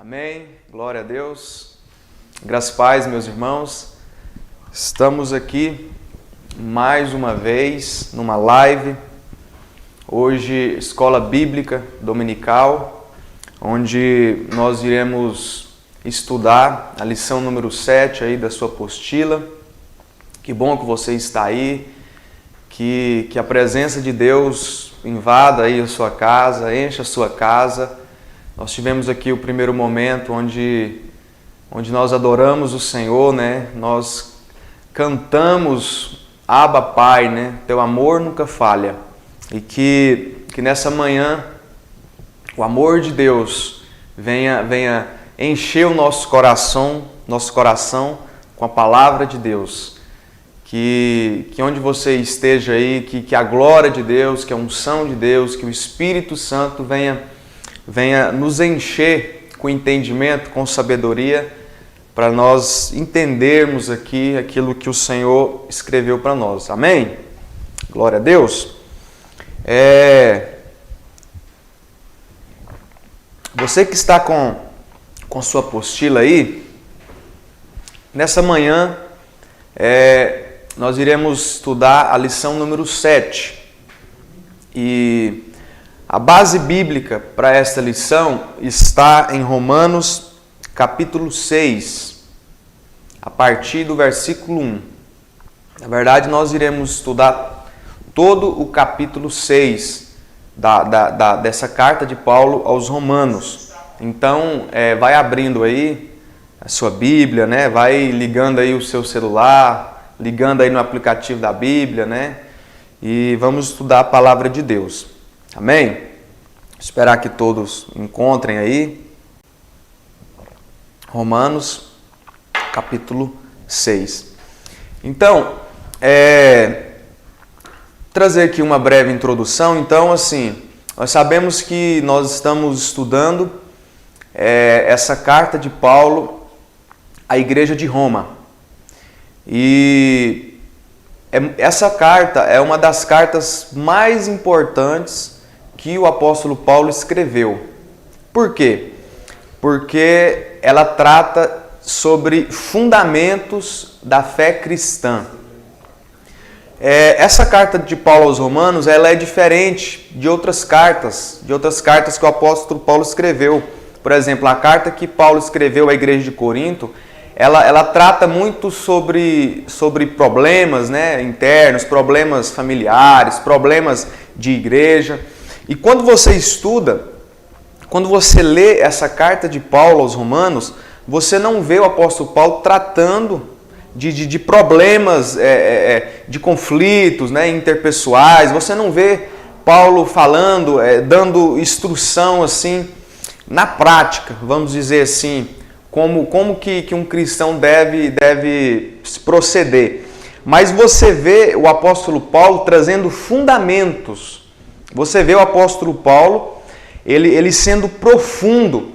Amém, glória a Deus, graças e paz, meus irmãos. Estamos aqui mais uma vez numa live, hoje Escola Bíblica Dominical, onde nós iremos estudar a lição número 7 aí da sua apostila. Que bom que você está aí, que a presença de Deus invada aí a sua casa, encha a sua casa. Nós tivemos aqui o primeiro momento onde nós adoramos o Senhor, né? Nós cantamos Abba Pai, né? Teu amor nunca falha. E que nessa manhã o amor de Deus venha encher o nosso coração com a palavra de Deus. Que onde você esteja aí, que a glória de Deus, que a unção de Deus, que o Espírito Santo venha nos encher com entendimento, com sabedoria, para nós entendermos aqui aquilo que o Senhor escreveu para nós. Amém? Glória a Deus. Você que está com sua apostila aí, nessa manhã nós iremos estudar a lição número 7. E a base bíblica para esta lição está em Romanos capítulo 6, a partir do versículo 1. Na verdade, nós iremos estudar todo o capítulo 6 dessa carta de Paulo aos Romanos. Então, vai abrindo aí a sua Bíblia, né? Vai ligando aí o seu celular, ligando aí no aplicativo da Bíblia, né? E vamos estudar a palavra de Deus. Amém? Esperar que todos encontrem aí. Romanos, capítulo 6. Então, trazer aqui uma breve introdução. Então, assim, nós sabemos que nós estamos estudando essa carta de Paulo à igreja de Roma. E essa carta é uma das cartas mais importantes que o apóstolo Paulo escreveu. Por quê? Porque ela trata sobre fundamentos da fé cristã. Essa carta de Paulo aos Romanos, ela é diferente de outras cartas que o apóstolo Paulo escreveu. Por exemplo, a carta que Paulo escreveu à igreja de Corinto, ela trata muito sobre problemas, né, internos, problemas familiares, problemas de igreja. E quando você estuda, quando você lê essa carta de Paulo aos Romanos, você não vê o apóstolo Paulo tratando de problemas, de conflitos, né, interpessoais. Você não vê Paulo falando, dando instrução assim, na prática, vamos dizer assim, como que um cristão deve proceder. Mas você vê o apóstolo Paulo trazendo fundamentos. Você vê o apóstolo Paulo, ele sendo profundo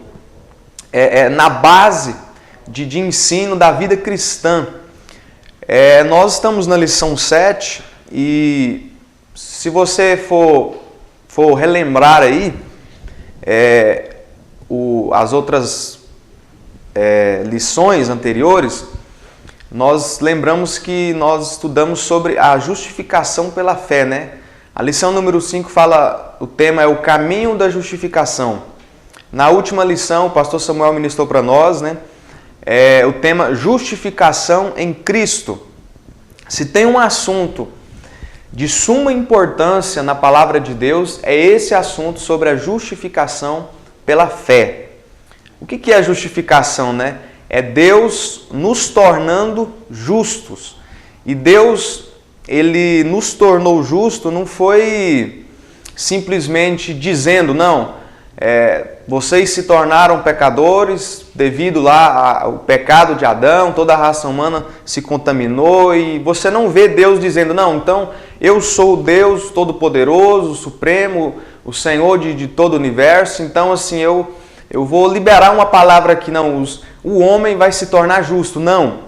na base de ensino da vida cristã. Nós estamos na lição 7 e se você for relembrar aí as outras lições anteriores, nós lembramos que nós estudamos sobre a justificação pela fé, né? A lição número 5 o tema é o caminho da justificação. Na última lição, o pastor Samuel ministrou para nós, né? O tema justificação em Cristo. Se tem um assunto de suma importância na palavra de Deus, é esse assunto sobre a justificação pela fé. O que é a justificação, né? É Deus nos tornando justos. E Deus, Ele nos tornou justo, não foi simplesmente dizendo, não, vocês se tornaram pecadores devido lá ao pecado de Adão, toda a raça humana se contaminou e você não vê Deus dizendo, não, então eu sou o Deus Todo-Poderoso, o Supremo, o Senhor de todo o universo, então assim eu vou liberar uma palavra aqui, não, o homem vai se tornar justo. Não,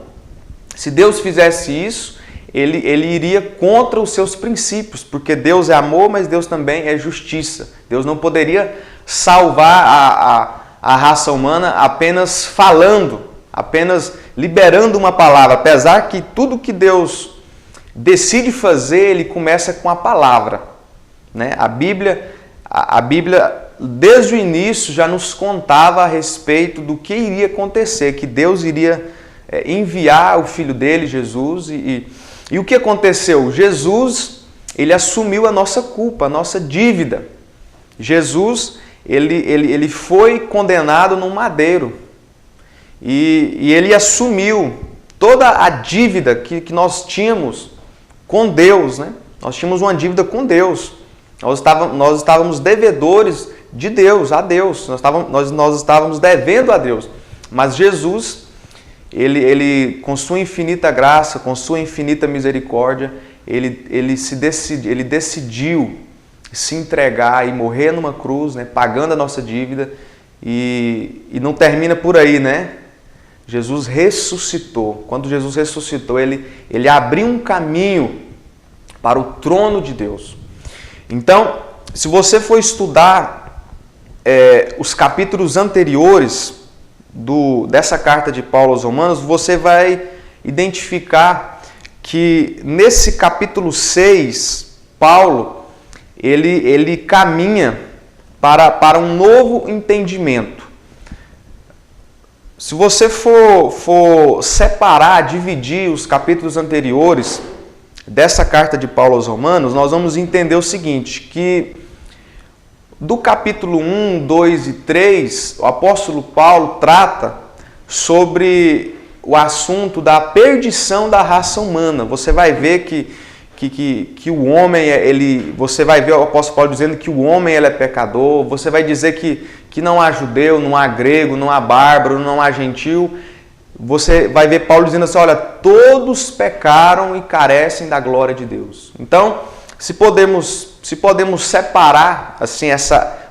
se Deus fizesse isso, ele iria contra os seus princípios, porque Deus é amor, mas Deus também é justiça. Deus não poderia salvar a raça humana apenas falando, apenas liberando uma palavra, apesar que tudo que Deus decide fazer, Ele começa com a palavra, né? A Bíblia, desde o início, já nos contava a respeito do que iria acontecer, que Deus iria enviar o Filho dele, Jesus, e o que aconteceu? Jesus, Ele assumiu a nossa culpa, a nossa dívida. Jesus, ele foi condenado num madeiro e Ele assumiu toda a dívida que nós tínhamos com Deus, né? Nós tínhamos uma dívida com Deus. Nós estávamos devedores de Deus, a Deus. Nós estávamos devendo a Deus. Mas Jesus, ele com sua infinita graça, com sua infinita misericórdia, ele decidiu se entregar e morrer numa cruz, né, pagando a nossa dívida. E não termina por aí, né? Jesus ressuscitou. Quando Jesus ressuscitou, ele abriu um caminho para o trono de Deus. Então, se você for estudar os capítulos anteriores dessa carta de Paulo aos Romanos, você vai identificar que nesse capítulo 6, Paulo ele caminha para um novo entendimento. Se você for separar, dividir os capítulos anteriores dessa carta de Paulo aos Romanos, nós vamos entender o seguinte, que do capítulo 1, 2 e 3, o apóstolo Paulo trata sobre o assunto da perdição da raça humana. Você vai ver que o homem, você vai ver o apóstolo Paulo dizendo que o homem ele é pecador, você vai dizer que não há judeu, não há grego, não há bárbaro, não há gentil. Você vai ver Paulo dizendo assim, olha, todos pecaram e carecem da glória de Deus. Então, se podemos separar assim,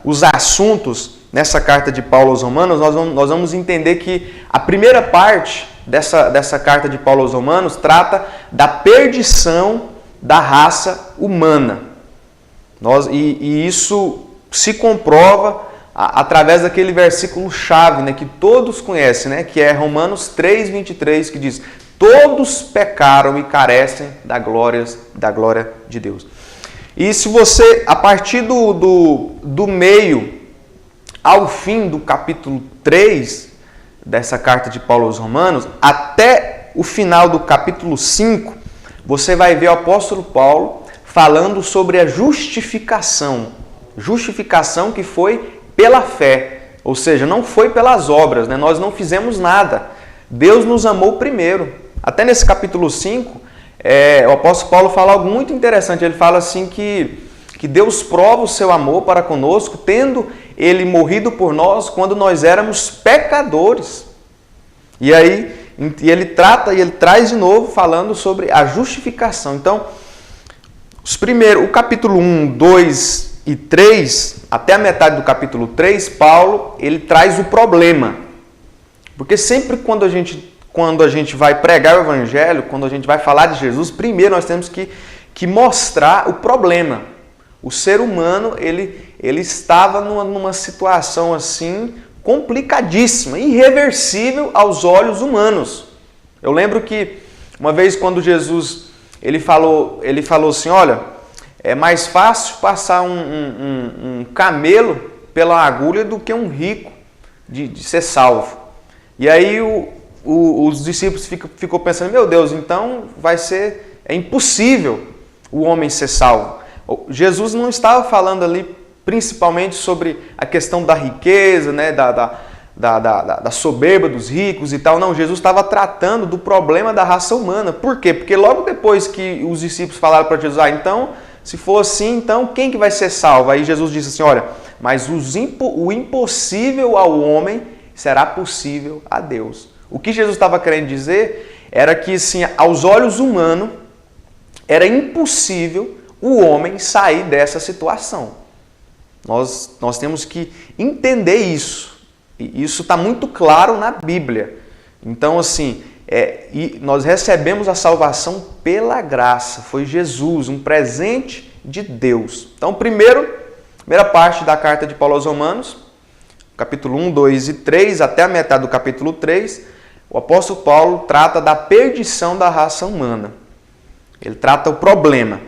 os assuntos nessa carta de Paulo aos Romanos, nós vamos entender que a primeira parte dessa carta de Paulo aos Romanos trata da perdição da raça humana. E isso se comprova através daquele versículo chave, né, que todos conhecem, né, que é Romanos 3:23, que diz: todos pecaram e carecem da glória de Deus. E se você, a partir do meio ao fim do capítulo 3 dessa carta de Paulo aos Romanos, até o final do capítulo 5, você vai ver o apóstolo Paulo falando sobre a justificação. Justificação que foi pela fé, ou seja, não foi pelas obras, né? Nós não fizemos nada. Deus nos amou primeiro. Até nesse capítulo 5, o apóstolo Paulo fala algo muito interessante. Ele fala assim que Deus prova o seu amor para conosco, tendo Ele morrido por nós quando nós éramos pecadores. E aí ele traz de novo falando sobre a justificação. Então, o capítulo 1, 2 e 3, até a metade do capítulo 3, Paulo ele traz o problema. Porque sempre quando a gente vai pregar o evangelho, quando a gente vai falar de Jesus, primeiro nós temos que mostrar o problema. O ser humano, ele estava numa situação assim complicadíssima, irreversível aos olhos humanos. Eu lembro que uma vez quando Jesus ele falou assim, olha, é mais fácil passar um camelo pela agulha do que um rico de ser salvo. E aí os discípulos ficou pensando, meu Deus, então é impossível o homem ser salvo. Jesus não estava falando ali principalmente sobre a questão da riqueza, né, da soberba dos ricos e tal. Não, Jesus estava tratando do problema da raça humana. Por quê? Porque logo depois que os discípulos falaram para Jesus, então, se for assim, então quem que vai ser salvo? Aí Jesus disse assim, olha, mas o impossível ao homem será possível a Deus. O que Jesus estava querendo dizer era que, assim, aos olhos humanos, era impossível o homem sair dessa situação. Nós temos que entender isso. E isso está muito claro na Bíblia. Então, assim, nós recebemos a salvação pela graça. Foi Jesus, um presente de Deus. Então, primeira parte da carta de Paulo aos Romanos, capítulo 1, 2 e 3, até a metade do capítulo 3, o apóstolo Paulo trata da perdição da raça humana. Ele trata o problema.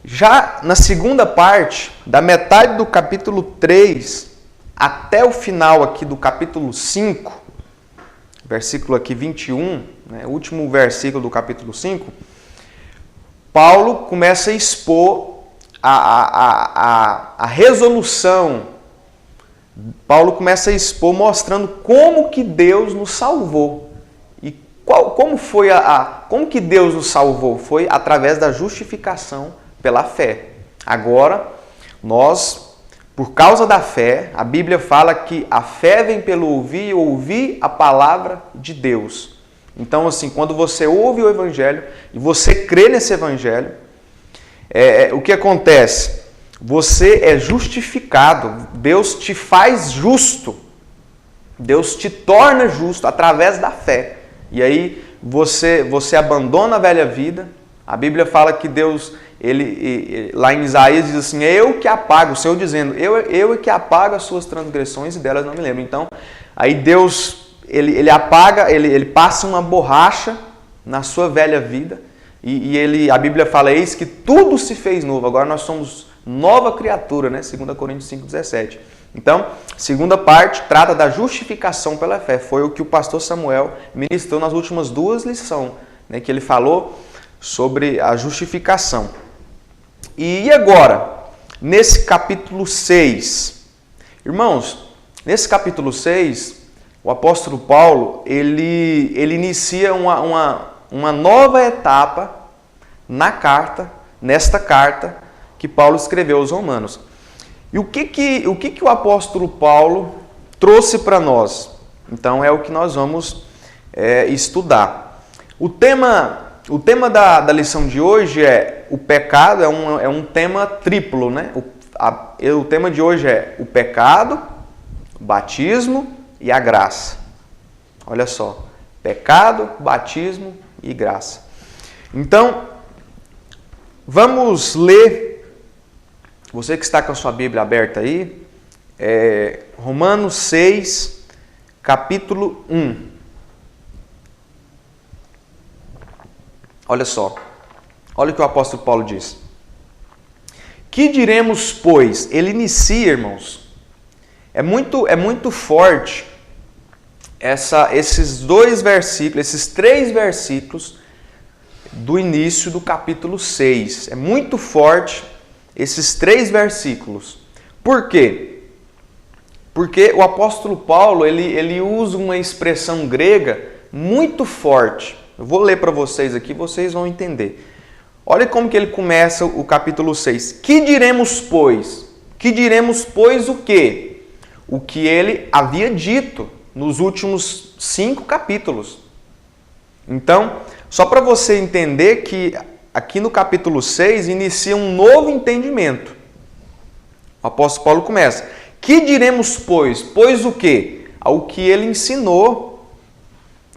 Já na segunda parte, da metade do capítulo 3 até o final aqui do capítulo 5, versículo aqui 21, né, o último versículo do capítulo 5, Paulo começa a expor a resolução. Paulo começa a expor mostrando como que Deus nos salvou. E como que Deus nos salvou? Foi através da justificação pela fé. Agora, nós, por causa da fé, a Bíblia fala que a fé vem pelo ouvir e ouvir a palavra de Deus. Então, assim, quando você ouve o Evangelho e você crê nesse Evangelho, o que acontece? Você é justificado, Deus te faz justo, Deus te torna justo através da fé. E aí você abandona a velha vida. A Bíblia fala que Deus, lá em Isaías diz assim, eu que apago, o Senhor dizendo, eu é que apago as suas transgressões e delas não me lembro. Então, aí Deus, ele apaga, ele passa uma borracha na sua velha vida e a Bíblia fala, eis que tudo se fez novo, agora nós somos nova criatura, né? 2 Coríntios 5,17. Então, segunda parte trata da justificação pela fé. Foi o que o pastor Samuel ministrou nas últimas duas lições, né? Que ele falou sobre a justificação. E agora, nesse capítulo 6, irmãos, nesse capítulo 6, o apóstolo Paulo, ele inicia uma nova etapa nesta carta que Paulo escreveu aos Romanos. E o que o apóstolo Paulo trouxe para nós? Então é o que nós vamos estudar. O tema da lição de hoje é o pecado, é um tema triplo, né? O tema de hoje é o pecado, o batismo e a graça. Olha só, pecado, batismo e graça. Então, vamos ler. Você que está com a sua Bíblia aberta aí, Romanos 6, capítulo 1. Olha só, olha o que o apóstolo Paulo diz. Que diremos, pois? Ele inicia, irmãos. É muito forte esses três versículos do início do capítulo 6. É muito forte esses três versículos. Por quê? Porque o apóstolo Paulo ele usa uma expressão grega muito forte. Eu vou ler para vocês aqui, vocês vão entender. Olha como que ele começa o capítulo 6. Que diremos, pois? Que diremos, pois, o quê? O que ele havia dito nos últimos 5 capítulos. Então, só para você entender que aqui no capítulo 6 inicia um novo entendimento. O apóstolo Paulo começa. Que diremos, pois? Pois o quê? Ao que ele ensinou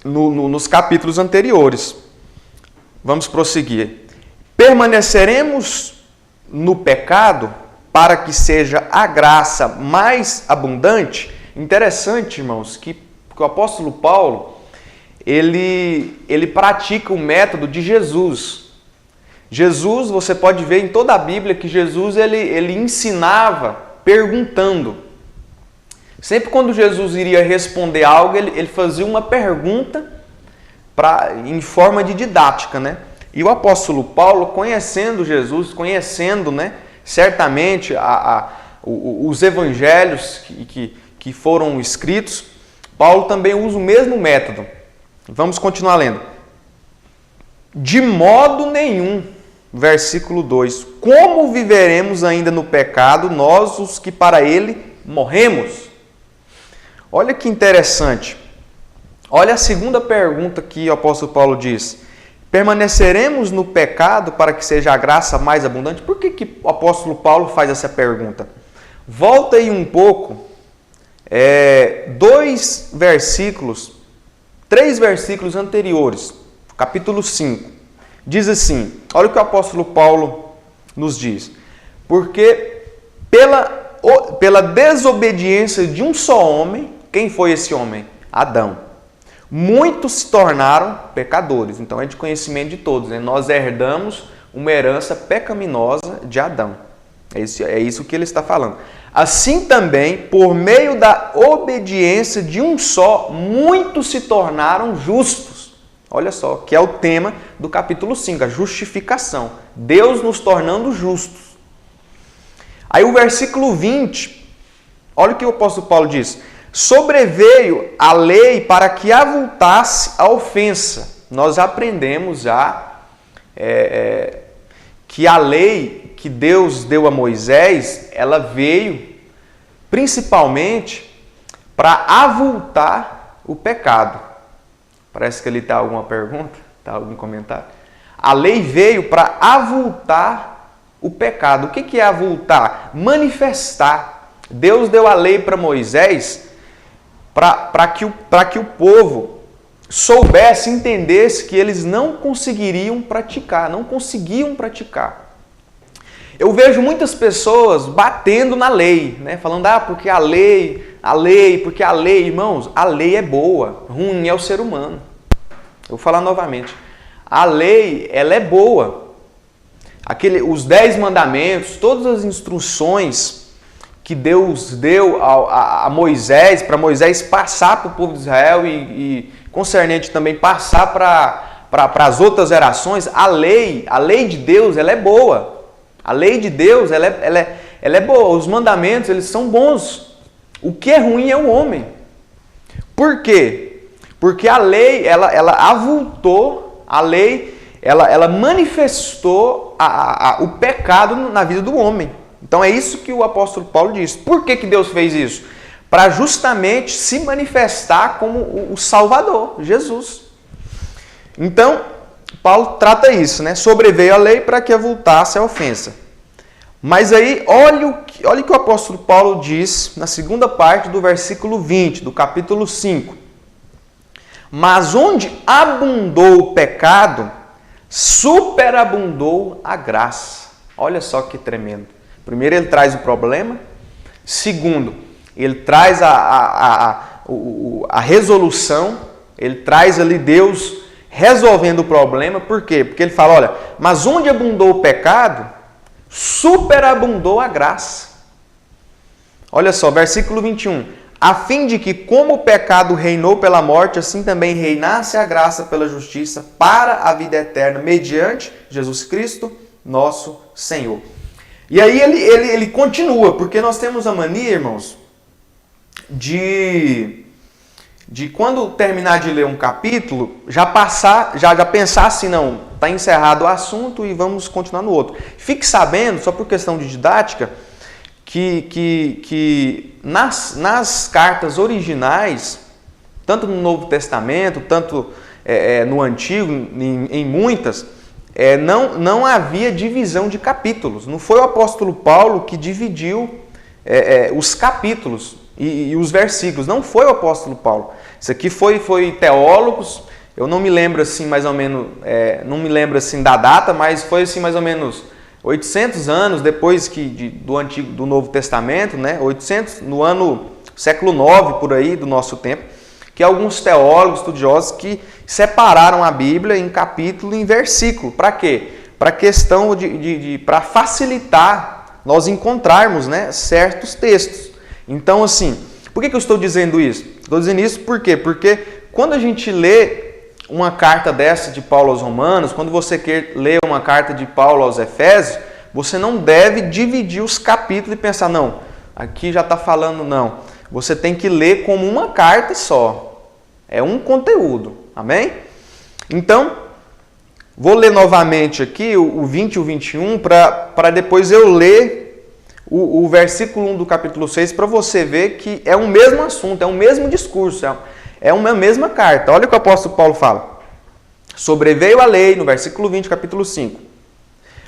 nos capítulos anteriores. Vamos prosseguir. Permaneceremos no pecado para que seja a graça mais abundante? Interessante, irmãos, que o apóstolo Paulo ele pratica o método de Jesus. Jesus, você pode ver em toda a Bíblia que Jesus ele ensinava perguntando. Sempre quando Jesus iria responder algo, ele fazia uma pergunta em forma de didática, né? E o apóstolo Paulo, conhecendo Jesus, conhecendo, né, certamente os evangelhos que foram escritos, Paulo também usa o mesmo método. Vamos continuar lendo. De modo nenhum, versículo 2, como viveremos ainda no pecado, nós os que para ele morremos? Olha que interessante. Olha a segunda pergunta que o apóstolo Paulo diz. Permaneceremos no pecado para que seja a graça mais abundante? Por que o apóstolo Paulo faz essa pergunta? Volta aí um pouco, 3 versículos anteriores, capítulo 5. Diz assim, olha o que o apóstolo Paulo nos diz. Porque pela pela desobediência de um só homem. Quem foi esse homem? Adão. Muitos se tornaram pecadores. Então é de conhecimento de todos, né? Nós herdamos uma herança pecaminosa de Adão. É isso que ele está falando. Assim também, por meio da obediência de um só, muitos se tornaram justos. Olha só, que é o tema do capítulo 5, a justificação. Deus nos tornando justos. Aí o versículo 20, olha o que o apóstolo Paulo diz. Sobreveio a lei para que avultasse a ofensa. Nós aprendemos já que a lei que Deus deu a Moisés, ela veio principalmente para avultar o pecado. Parece que ali está alguma pergunta, está algum comentário. A lei veio para avultar o pecado. O que é avultar? Manifestar. Deus deu a lei para Moisés para que o povo soubesse, entendesse que eles não conseguiam praticar. Eu vejo muitas pessoas batendo na lei, né? Falando, porque a lei, porque a lei, irmãos, a lei é boa, ruim é o ser humano. Eu vou falar novamente. A lei, ela é boa. Os 10 mandamentos, todas as instruções que Deus deu a Moisés, para Moisés passar para o povo de Israel e concernente também passar para as outras gerações, a lei de Deus, ela é boa. A lei de Deus, ela é boa. Os mandamentos, eles são bons. O que é ruim é o homem. Por quê? Porque a lei, ela avultou, a lei, ela manifestou o pecado na vida do homem. Então é isso que o apóstolo Paulo diz. Por que Deus fez isso? Para justamente se manifestar como o Salvador, Jesus. Então, Paulo trata isso, né? Sobreveio a lei para que avultasse a ofensa. Mas aí, olha o que o apóstolo Paulo diz na segunda parte do versículo 20, do capítulo 5. Mas onde abundou o pecado, superabundou a graça. Olha só que tremendo. Primeiro, ele traz o problema. Segundo, ele traz a resolução. Ele traz ali Deus resolvendo o problema. Por quê? Porque ele fala, olha, mas onde abundou o pecado, superabundou a graça. Olha só, versículo 21. A fim de que, como o pecado reinou pela morte, assim também reinasse a graça pela justiça para a vida eterna, mediante Jesus Cristo, nosso Senhor. E aí ele continua, porque nós temos a mania, irmãos, de quando terminar de ler um capítulo, já pensar assim, não, está encerrado o assunto e vamos continuar no outro. Fique sabendo, só por questão de didática, que nas cartas originais, tanto no Novo Testamento, tanto no Antigo, em muitas, não havia divisão de capítulos. Não foi o apóstolo Paulo que dividiu os capítulos e os versículos. Não foi o apóstolo Paulo. Isso aqui foi teólogos. Eu não me lembro assim mais ou menos, não me lembro assim da data, mas foi assim mais ou menos 800 anos depois do Novo Testamento, né? 800 no século 9 por aí do nosso tempo, que alguns teólogos, estudiosos que separaram a Bíblia em capítulo e em versículo. Para quê? Para questão para facilitar nós encontrarmos, né, certos textos. Então, assim, por que eu estou dizendo isso? Estou dizendo isso por quê? Porque quando a gente lê uma carta dessa de Paulo aos Romanos, quando você quer ler uma carta de Paulo aos Efésios, você não deve dividir os capítulos e pensar, não, aqui já está falando, não. Você tem que ler como uma carta só. É um conteúdo. Amém? Então, vou ler novamente aqui o 20 e o 21 para depois eu ler o versículo 1 do capítulo 6 para você ver que é o mesmo assunto, é o mesmo discurso, é uma mesma carta. Olha o que o apóstolo Paulo fala. Sobreveio a lei, no versículo 20, capítulo 5.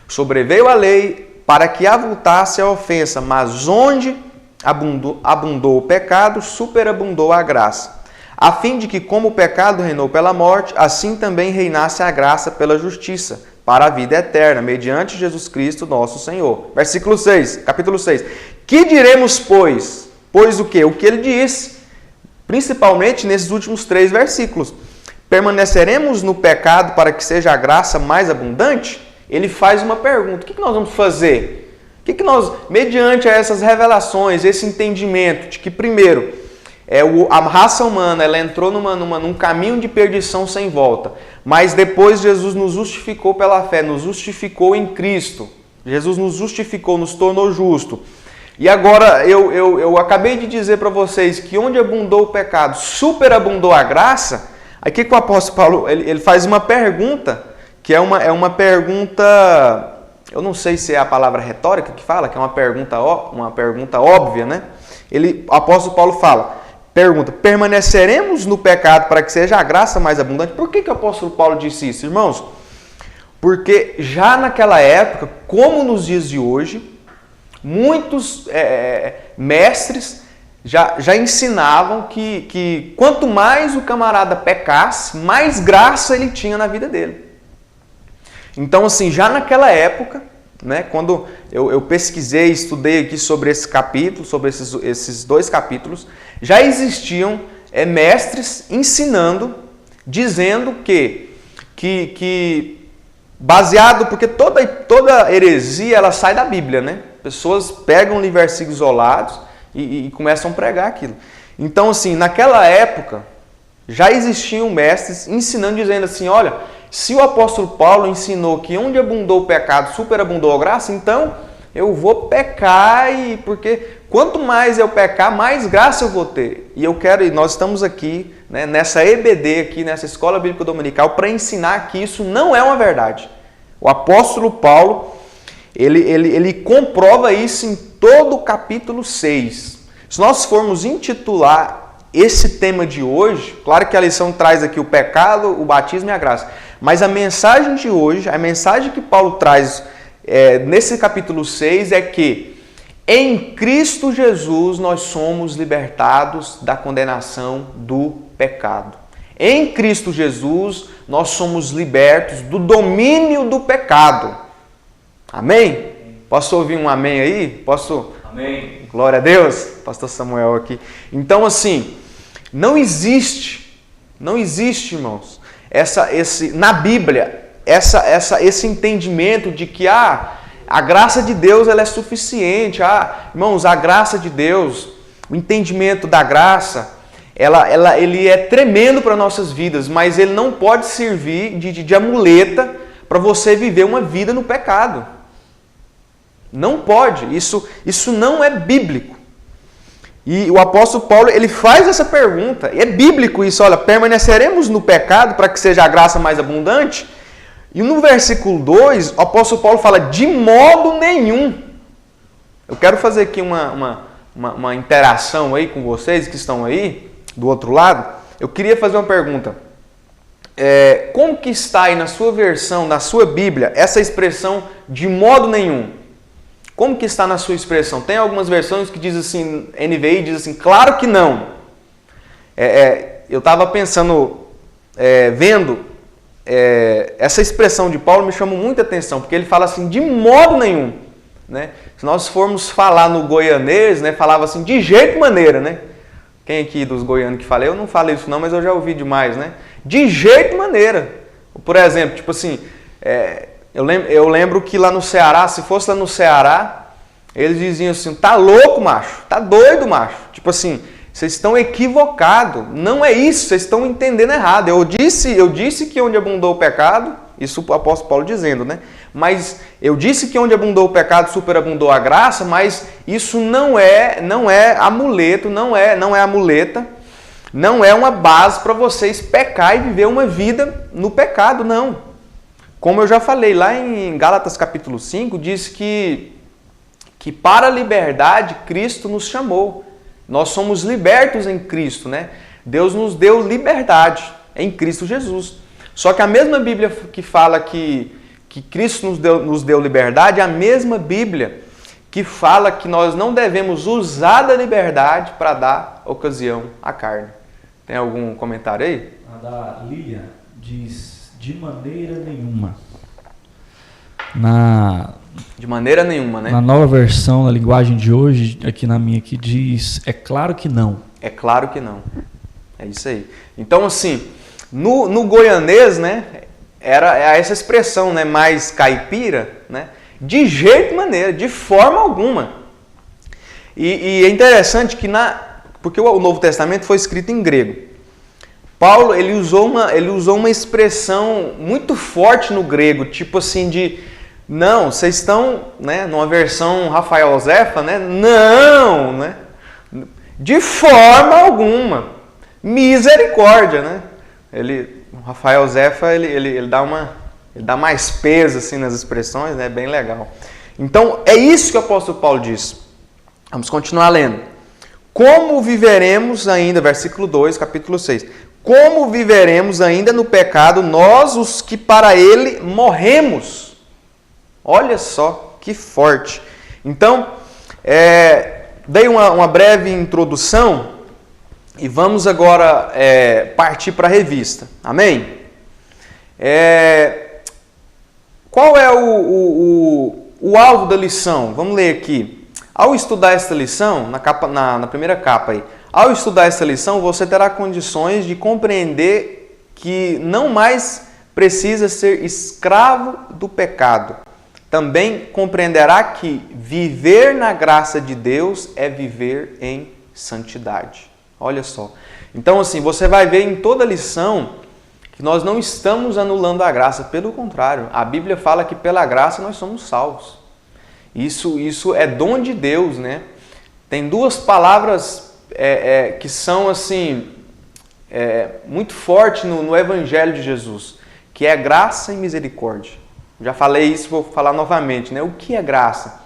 Sobreveio a lei para que avultasse a ofensa, mas onde abundou o pecado, superabundou a graça. A fim de que, como o pecado reinou pela morte, assim também reinasse a graça pela justiça, para a vida eterna, mediante Jesus Cristo, nosso Senhor. Versículo 6, capítulo 6. Que diremos, pois? Pois o quê? O que ele disse, principalmente nesses últimos 3 versículos. Permaneceremos no pecado para que seja a graça mais abundante? Ele faz uma pergunta. O que nós vamos fazer? O que nós, mediante essas revelações, esse entendimento de que, primeiro, a raça humana ela entrou num caminho de perdição sem volta, mas depois Jesus nos justificou pela fé, nos justificou em Cristo. Jesus nos justificou, nos tornou justo. E agora eu acabei de dizer para vocês que onde abundou o pecado, superabundou a graça. Aí o que o apóstolo Paulo ele faz uma pergunta, que é uma pergunta, eu não sei se é a palavra retórica que fala, que é uma pergunta óbvia, né? O apóstolo Paulo pergunta, permaneceremos no pecado para que seja a graça mais abundante? Por que o apóstolo Paulo disse isso, irmãos? Porque já naquela época, como nos dias de hoje, muitos mestres já ensinavam que quanto mais o camarada pecasse, mais graça ele tinha na vida dele. Então, assim, já naquela época, né, quando eu pesquisei, estudei aqui sobre esse capítulo, sobre esses 2 capítulos, já existiam mestres ensinando, dizendo que baseado, porque toda heresia ela sai da Bíblia, né? Pessoas pegam versículos isolados e começam a pregar aquilo. Então, assim, naquela época, já existiam mestres ensinando, dizendo assim, olha, se o apóstolo Paulo ensinou que onde abundou o pecado, superabundou a graça, então eu vou pecar, porque quanto mais eu pecar, mais graça eu vou ter. E nós estamos aqui, né, nessa EBD, aqui, nessa Escola Bíblica Dominical, para ensinar que isso não é uma verdade. O apóstolo Paulo, ele comprova isso em todo o capítulo 6. Se nós formos intitular esse tema de hoje, claro que a lição traz aqui o pecado, o batismo e a graça, mas a mensagem de hoje, a mensagem que Paulo traz nesse capítulo 6 é que em Cristo Jesus nós somos libertados da condenação do pecado. Em Cristo Jesus nós somos libertos do domínio do pecado. Amém? Posso ouvir um amém aí? Posso? Amém. Glória a Deus. Pastor Samuel aqui. Então, assim, não existe, irmãos, na Bíblia, esse entendimento de que a graça de Deus ela é suficiente. Irmãos, a graça de Deus, o entendimento da graça, ele é tremendo para nossas vidas, mas ele não pode servir de amuleta para você viver uma vida no pecado. Não pode. Isso não é bíblico. E o apóstolo Paulo, ele faz essa pergunta. E é bíblico isso. Olha, permaneceremos no pecado para que seja a graça mais abundante? E no versículo 2, o apóstolo Paulo fala, de modo nenhum. Eu quero fazer aqui uma interação aí com vocês que estão aí, do outro lado. Eu queria fazer uma pergunta. Como que está aí na sua versão, na sua Bíblia, essa expressão de modo nenhum? Como que está na sua expressão? Tem algumas versões que diz assim, NVI diz assim, claro que não. Eu estava pensando, vendo, essa expressão de Paulo me chamou muita atenção, porque ele fala assim, de modo nenhum. Né? Se nós formos falar no goianês, né, falava assim, de jeito maneira, né? Quem aqui dos goianos que fala, eu não falei isso não, mas eu já ouvi demais, né? De jeito maneira. Por exemplo, tipo assim, eu lembro que lá no Ceará, se fosse lá no Ceará, eles diziam assim, tá louco, macho, tá doido, macho. Tipo assim, vocês estão equivocados, não é isso, vocês estão entendendo errado. Eu disse que onde abundou o pecado, isso o apóstolo Paulo dizendo, né? Mas eu disse que onde abundou o pecado, superabundou a graça, mas isso não é amuleto, não é amuleta, não é uma base para vocês pecar e viver uma vida no pecado, não. Como eu já falei, lá em Gálatas capítulo 5, diz que para a liberdade Cristo nos chamou. Nós somos libertos em Cristo, né? Deus nos deu liberdade em Cristo Jesus. Só que a mesma Bíblia que fala que Cristo nos deu liberdade, é a mesma Bíblia que fala que nós não devemos usar da liberdade para dar ocasião à carne. Tem algum comentário aí? A da Lilian diz, de maneira nenhuma. Na De maneira nenhuma, né? Na nova versão, na linguagem de hoje, aqui na minha, que diz, é claro que não. É claro que não. É isso aí. Então, assim, no goianês, né, era essa expressão, né, mais caipira, né? De jeito maneira, de forma alguma. E é interessante que porque o Novo Testamento foi escrito em grego. Paulo, ele usou uma expressão muito forte no grego, tipo assim não, vocês estão, né, numa versão Rafael Zefa, né? Não, né? De forma alguma. Misericórdia, né? O Rafael Zefa, ele dá mais peso assim nas expressões, né? Bem legal. Então, é isso que o apóstolo Paulo diz. Vamos continuar lendo. Como viveremos ainda, versículo 2, capítulo 6. Como viveremos ainda no pecado, nós os que para ele morremos? Olha só que forte. Então, dei uma breve introdução e vamos agora partir para a revista. Amém? Qual é o alvo da lição? Vamos ler aqui. Ao estudar esta lição, na primeira capa aí, ao estudar esta lição, você terá condições de compreender que não mais precisa ser escravo do pecado. Também compreenderá que viver na graça de Deus é viver em santidade. Olha só. Então, assim, você vai ver em toda a lição que nós não estamos anulando a graça. Pelo contrário, a Bíblia fala que pela graça nós somos salvos. Isso é dom de Deus, né? Tem duas palavras que são, assim, muito fortes no Evangelho de Jesus, que é graça e misericórdia. Já falei isso, vou falar novamente, né? O que é graça?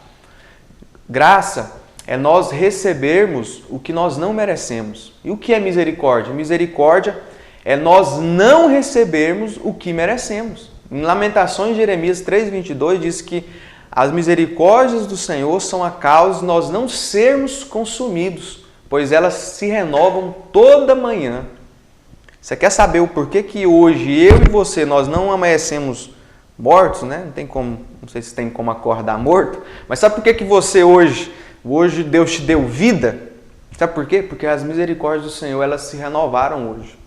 Graça é nós recebermos o que nós não merecemos. E o que é misericórdia? Misericórdia é nós não recebermos o que merecemos. Em Lamentações, Jeremias 3,22 diz que as misericórdias do Senhor são a causa de nós não sermos consumidos, pois elas se renovam toda manhã. Você quer saber o porquê que hoje eu e você, nós não amanhecemos mortos, né? Não sei se tem como acordar morto, mas sabe por que você hoje Deus te deu vida? Sabe por quê? Porque as misericórdias do Senhor, elas se renovaram hoje.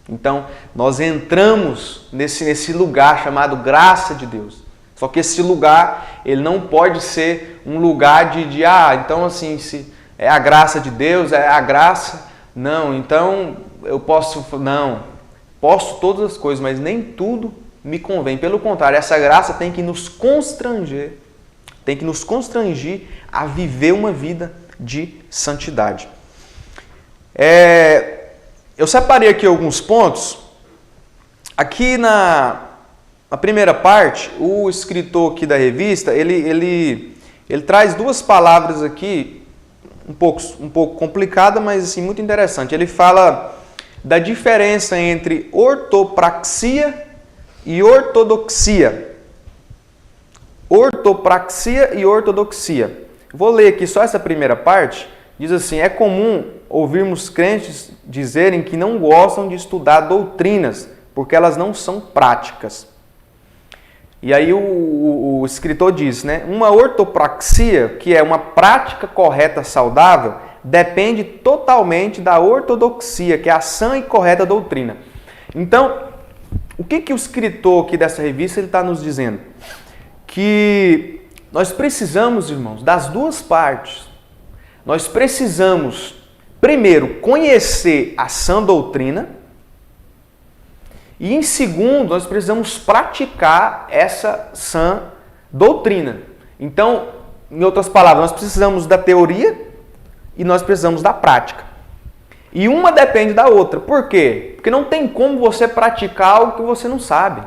Então, nós entramos nesse lugar chamado graça de Deus. Só que esse lugar, ele não pode ser um lugar então assim, se é a graça de Deus, é a graça, não, então eu posso todas as coisas, mas nem tudo me convém. Pelo contrário, essa graça tem que nos constranger a viver uma vida de santidade. Eu separei aqui alguns pontos. Aqui na primeira parte, o escritor aqui da revista, ele traz duas palavras aqui, um pouco complicada, mas assim, muito interessante. Ele fala da diferença entre ortopraxia e ortodoxia. Ortopraxia e ortodoxia. Vou ler aqui só essa primeira parte. Diz assim: é comum ouvirmos crentes dizerem que não gostam de estudar doutrinas, porque elas não são práticas. E aí o escritor diz, né? Uma ortopraxia, que é uma prática correta saudável, depende totalmente da ortodoxia, que é a sã e correta doutrina. Então, o que o escritor aqui dessa revista está nos dizendo? Que nós precisamos, irmãos, das duas partes. Nós precisamos, primeiro, conhecer a sã doutrina e, em segundo, nós precisamos praticar essa sã doutrina. Então, em outras palavras, nós precisamos da teoria e nós precisamos da prática. E uma depende da outra. Por quê? Porque não tem como você praticar algo que você não sabe.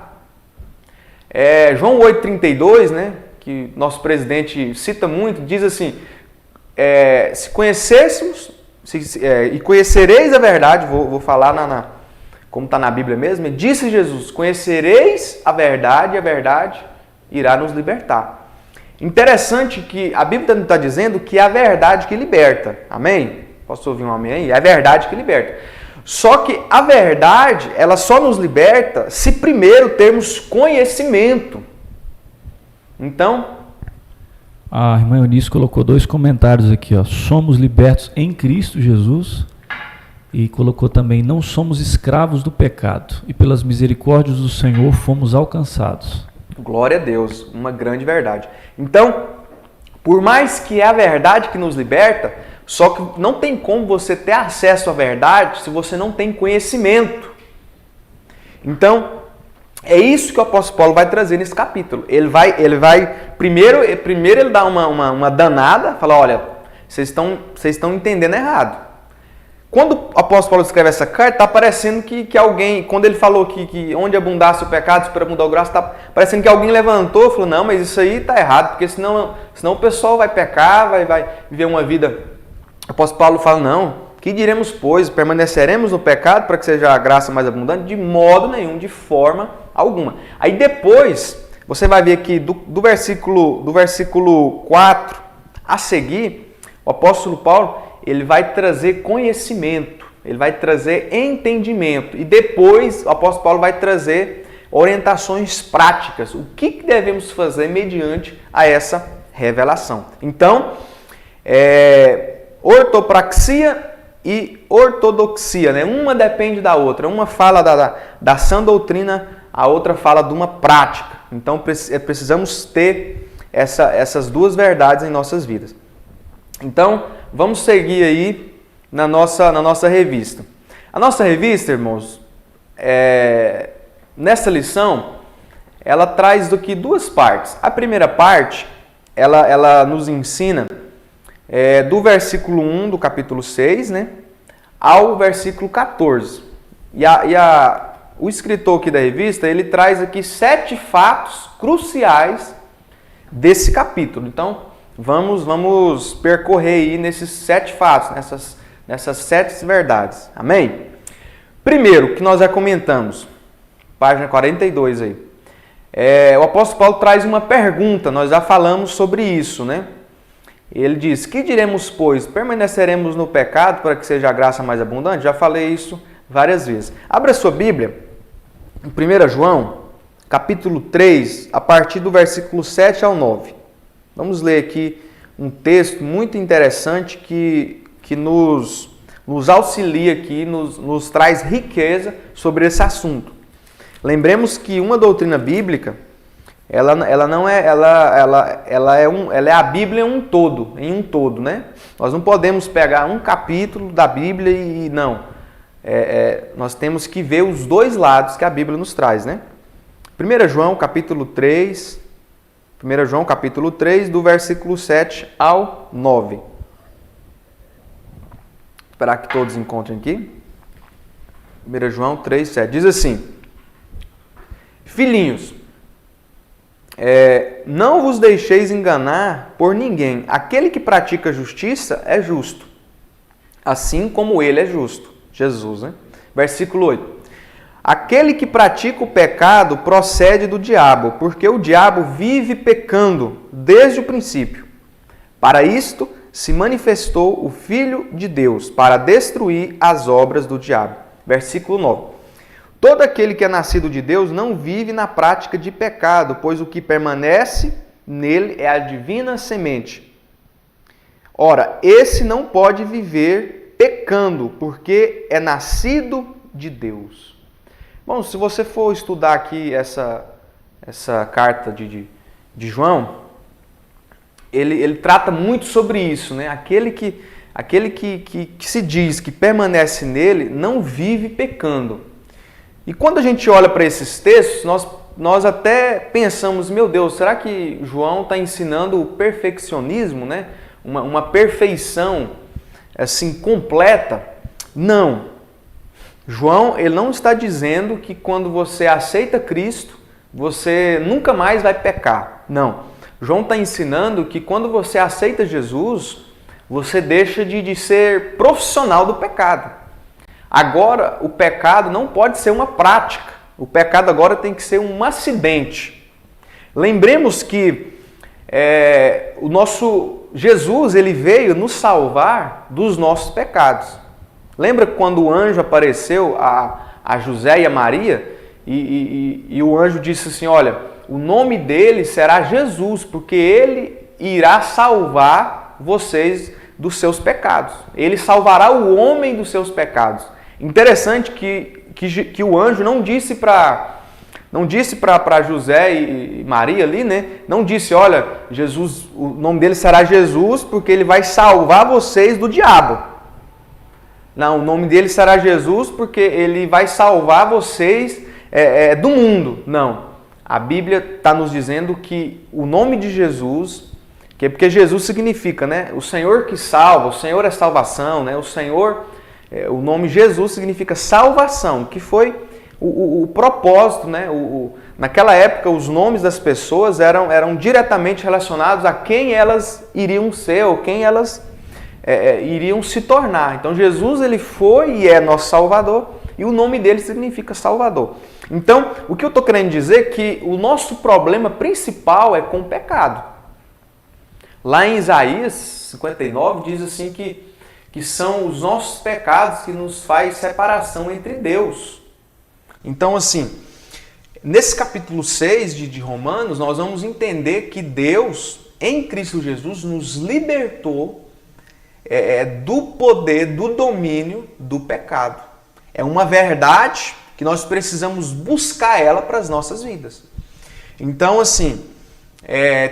João 8,32, né, que nosso presidente cita muito, diz assim: se conhecêssemos, e conhecereis a verdade, vou falar como está na Bíblia mesmo, disse Jesus: conhecereis a verdade e a verdade irá nos libertar. Interessante que a Bíblia está dizendo que é a verdade que liberta. Amém? Posso ouvir um amém aí? É a verdade que liberta. Só que a verdade, ela só nos liberta se primeiro termos conhecimento. Então, A irmã Eunice colocou 2 comentários aqui, ó. Somos libertos em Cristo Jesus. E colocou também, não somos escravos do pecado. E pelas misericórdias do Senhor fomos alcançados. Glória a Deus, uma grande verdade. Então, por mais que é a verdade que nos liberta, só que não tem como você ter acesso à verdade se você não tem conhecimento. Então, é isso que o apóstolo Paulo vai trazer nesse capítulo. Ele vai primeiro ele dá uma danada, fala, olha, vocês estão entendendo errado. Quando o apóstolo Paulo escreve essa carta, está parecendo que alguém, quando ele falou que onde abundasse o pecado, superabundou a graça, está parecendo que alguém levantou e falou, não, mas isso aí está errado, porque senão o pessoal vai pecar, vai viver uma vida. O apóstolo Paulo fala, não, que diremos, pois, permaneceremos no pecado para que seja a graça mais abundante? De modo nenhum, de forma alguma. Aí depois, você vai ver aqui do versículo 4 a seguir, o apóstolo Paulo, ele vai trazer conhecimento, ele vai trazer entendimento. E depois o apóstolo Paulo vai trazer orientações práticas. O que devemos fazer mediante a essa revelação. Então, ortopraxia e ortodoxia, né? Uma depende da outra. Uma fala da sã doutrina, a outra fala de uma prática. Então, precisamos ter essas duas verdades em nossas vidas. Então, vamos seguir aí na nossa revista. A nossa revista, irmãos, nessa lição, ela traz do que 2 partes. A primeira parte, ela nos ensina do versículo 1 do capítulo 6, né, ao versículo 14. O escritor aqui da revista, ele traz aqui 7 fatos cruciais desse capítulo. Então, vamos percorrer aí nesses 7 fatos, nessas 7 verdades. Amém? Primeiro, que nós já comentamos, página 42 aí. O apóstolo Paulo traz uma pergunta, nós já falamos sobre isso, né? Ele diz, que diremos, pois? Permaneceremos no pecado para que seja a graça mais abundante? Já falei isso várias vezes. Abra sua Bíblia, em 1 João, capítulo 3, a partir do versículo 7 ao 9. Vamos ler aqui um texto muito interessante que nos auxilia aqui, nos traz riqueza sobre esse assunto. Lembremos que uma doutrina bíblica, ela é a Bíblia em um todo, né? Nós não podemos pegar um capítulo da Bíblia e não. Nós temos que ver os 2 lados que a Bíblia nos traz, né? 1 João, capítulo 3, do versículo 7 ao 9. Vou esperar que todos encontrem aqui. 1 João 3, 7. Diz assim, filhinhos, não vos deixeis enganar por ninguém. Aquele que pratica justiça é justo, assim como ele é justo. Jesus, né? Versículo 8. Aquele que pratica o pecado procede do diabo, porque o diabo vive pecando desde o princípio. Para isto se manifestou o Filho de Deus, para destruir as obras do diabo. Versículo 9. Todo aquele que é nascido de Deus não vive na prática de pecado, pois o que permanece nele é a divina semente. Ora, esse não pode viver pecando, porque é nascido de Deus. Bom, se você for estudar aqui essa carta de João, ele trata muito sobre isso, né? Aquele que se diz que permanece nele não vive pecando. E quando a gente olha para esses textos, nós até pensamos, meu Deus, será que João está ensinando o perfeccionismo, né? Uma perfeição assim completa? Não. João, ele não está dizendo que quando você aceita Cristo, você nunca mais vai pecar. Não. João está ensinando que quando você aceita Jesus, você deixa de ser profissional do pecado. Agora, o pecado não pode ser uma prática. O pecado agora tem que ser um acidente. Lembremos que o nosso Jesus, ele veio nos salvar dos nossos pecados. Lembra quando o anjo apareceu a José e a Maria e o anjo disse assim, olha, o nome dele será Jesus, porque ele irá salvar vocês dos seus pecados. Ele salvará o homem dos seus pecados. Interessante que o anjo não disse para José e Maria ali, né? Não disse, olha, Jesus, o nome dele será Jesus porque ele vai salvar vocês do diabo. Não, o nome dele será Jesus porque ele vai salvar vocês do mundo. Não. A Bíblia está nos dizendo que o nome de Jesus, que é porque Jesus significa, né? O Senhor que salva, o Senhor é salvação, né? O Senhor, o nome Jesus significa salvação, que foi o propósito, né? Naquela época, os nomes das pessoas eram diretamente relacionados a quem elas iriam ser ou quem elas iriam se tornar. Então, Jesus ele foi e é nosso Salvador e o nome dele significa Salvador. Então, o que eu estou querendo dizer é que o nosso problema principal é com o pecado. Lá em Isaías 59 diz assim que são os nossos pecados que nos faz separação entre Deus. Então, assim, nesse capítulo 6 de Romanos, nós vamos entender que Deus, em Cristo Jesus, nos libertou do poder, do domínio do pecado. É uma verdade que nós precisamos buscar ela para as nossas vidas. Então, assim,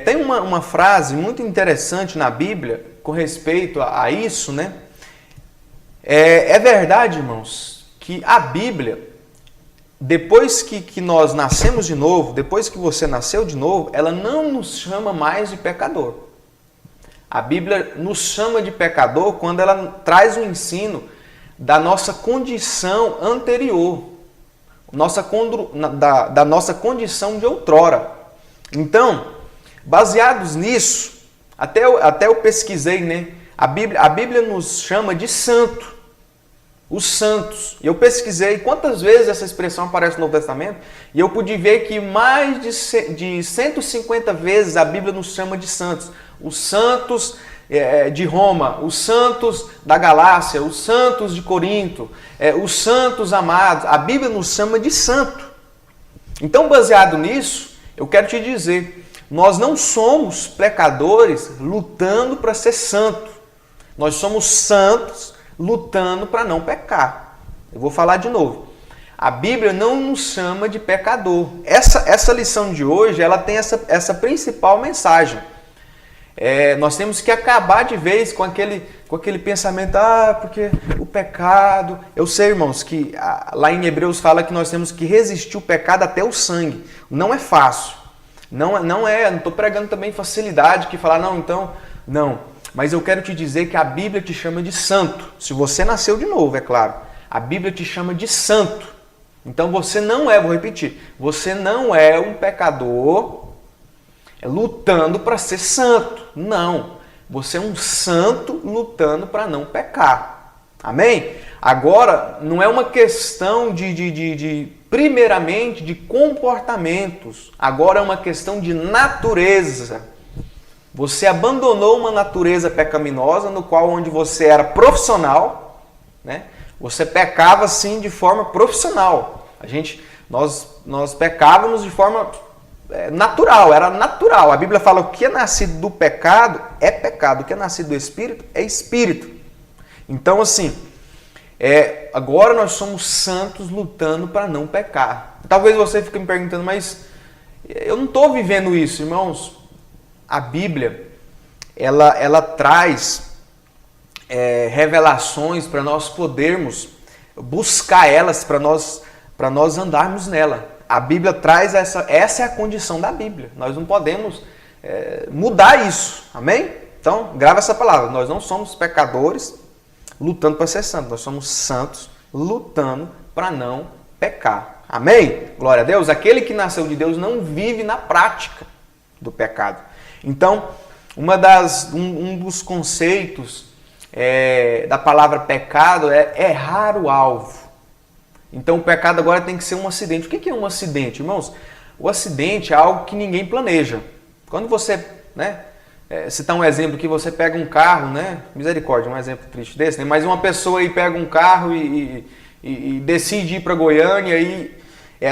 tem uma frase muito interessante na Bíblia com respeito a isso, né? É verdade, irmãos, que a Bíblia, depois que nós nascemos de novo, depois que você nasceu de novo, ela não nos chama mais de pecador. A Bíblia nos chama de pecador quando ela traz o ensino da nossa condição anterior, da nossa condição de outrora. Então, baseados nisso, até eu pesquisei, né? A Bíblia nos chama de santo. Os santos. E eu pesquisei quantas vezes essa expressão aparece no Novo Testamento e eu pude ver que mais de 150 vezes a Bíblia nos chama de santos. Os santos de Roma, os santos da Galácia, os santos de Corinto, os santos amados. A Bíblia nos chama de santo. Então, baseado nisso, eu quero te dizer, nós não somos pecadores lutando para ser santo. Nós somos santos lutando para não pecar. Eu vou falar de novo. A Bíblia não nos chama de pecador. Essa lição de hoje, ela tem essa principal mensagem. Nós temos que acabar de vez com aquele pensamento, porque o pecado... Eu sei, irmãos, que lá em Hebreus fala que nós temos que resistir o pecado até o sangue. Não é fácil. Não estou pregando também facilidade que falar, não. Mas eu quero te dizer que a Bíblia te chama de santo. Se você nasceu de novo, é claro. A Bíblia te chama de santo. Então você não vou repetir, você não é um pecador lutando para ser santo. Não. Você é um santo lutando para não pecar. Amém? Agora, não é uma questão primeiramente, de comportamentos. Agora é uma questão de natureza. Você abandonou uma natureza pecaminosa no qual onde você era profissional, né? Você pecava assim de forma profissional. Nós pecávamos de forma natural, era natural. A Bíblia fala que o que é nascido do pecado é pecado, o que é nascido do Espírito é Espírito. Então, assim, agora nós somos santos lutando para não pecar. Talvez você fique me perguntando, mas eu não estou vivendo isso, irmãos. A Bíblia, ela traz revelações para nós podermos buscar elas, para nós andarmos nela. A Bíblia traz essa é a condição da Bíblia. Nós não podemos mudar isso, amém? Então, grava essa palavra. Nós não somos pecadores lutando para ser santos. Nós somos santos lutando para não pecar. Amém? Glória a Deus. Aquele que nasceu de Deus não vive na prática do pecado. Então, um dos conceitos da palavra pecado é errar o alvo. Então, o pecado agora tem que ser um acidente. O que é um acidente, irmãos? O acidente é algo que ninguém planeja. Quando você, citar um exemplo que você pega um carro, misericórdia, um exemplo triste desse, mas uma pessoa aí pega um carro e decide ir para Goiânia e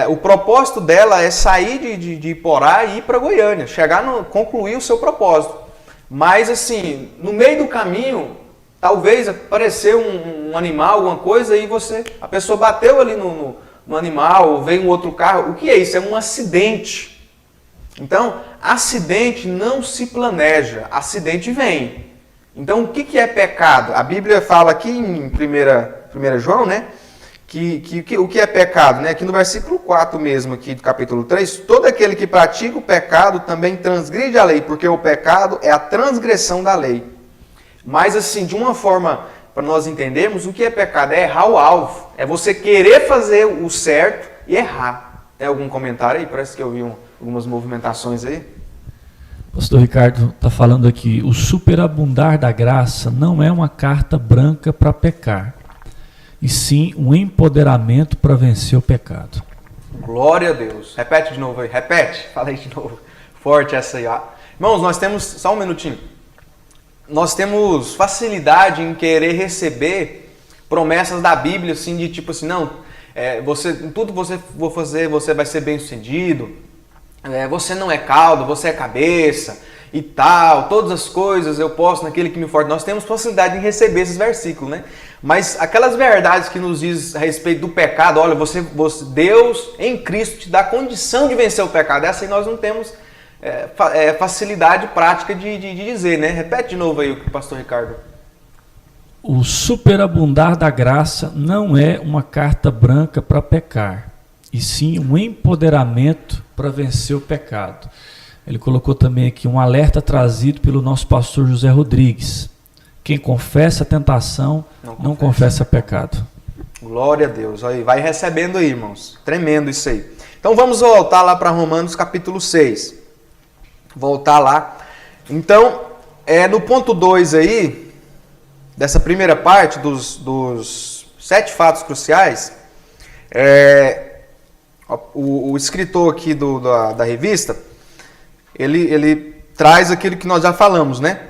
o propósito dela é sair de Iporá e ir para Goiânia, concluir o seu propósito. Mas assim, no meio do caminho, talvez apareceu um animal, alguma coisa, e a pessoa bateu ali no animal, ou veio um outro carro. O que é isso? É um acidente. Então, acidente não se planeja, acidente vem. Então, o que é pecado? A Bíblia fala aqui em 1 João, né? O que é pecado, né? Aqui no versículo 4 mesmo, aqui do capítulo 3, todo aquele que pratica o pecado também transgride a lei, porque o pecado é a transgressão da lei. Mas assim, de uma forma, para nós entendermos, o que é pecado? É errar o alvo, é você querer fazer o certo e errar. Tem algum comentário aí? Parece que eu vi algumas movimentações aí. Pastor Ricardo está falando aqui, o superabundar da graça não é uma carta branca para pecar, e sim um empoderamento para vencer o pecado. Glória a Deus. Repete de novo aí. Repete. Fala aí de novo. Forte essa aí. Ó. Irmãos, nós temos... Só um minutinho. Nós temos facilidade em querer receber promessas da Bíblia, assim, de tipo assim, não, tudo que você for fazer, você vai ser bem sucedido. Você não é cauda, você é cabeça e tal. Todas as coisas eu posso naquele que me fortalece. Nós temos facilidade em receber esses versículos, né? Mas aquelas verdades que nos diz a respeito do pecado, olha, Deus em Cristo te dá condição de vencer o pecado. Essa aí nós não temos facilidade prática de dizer, né? Repete de novo aí o que o pastor Ricardo. O superabundar da graça não é uma carta branca para pecar, e sim um empoderamento para vencer o pecado. Ele colocou também aqui um alerta trazido pelo nosso pastor José Rodrigues. Quem confessa a tentação, não confessa pecado. Glória a Deus. Aí, vai recebendo aí, irmãos. Tremendo isso aí. Então vamos voltar lá para Romanos capítulo 6. Voltar lá. Então, no ponto 2 aí, dessa primeira parte dos 7 fatos cruciais, o escritor aqui da revista, ele traz aquilo que nós já falamos, né?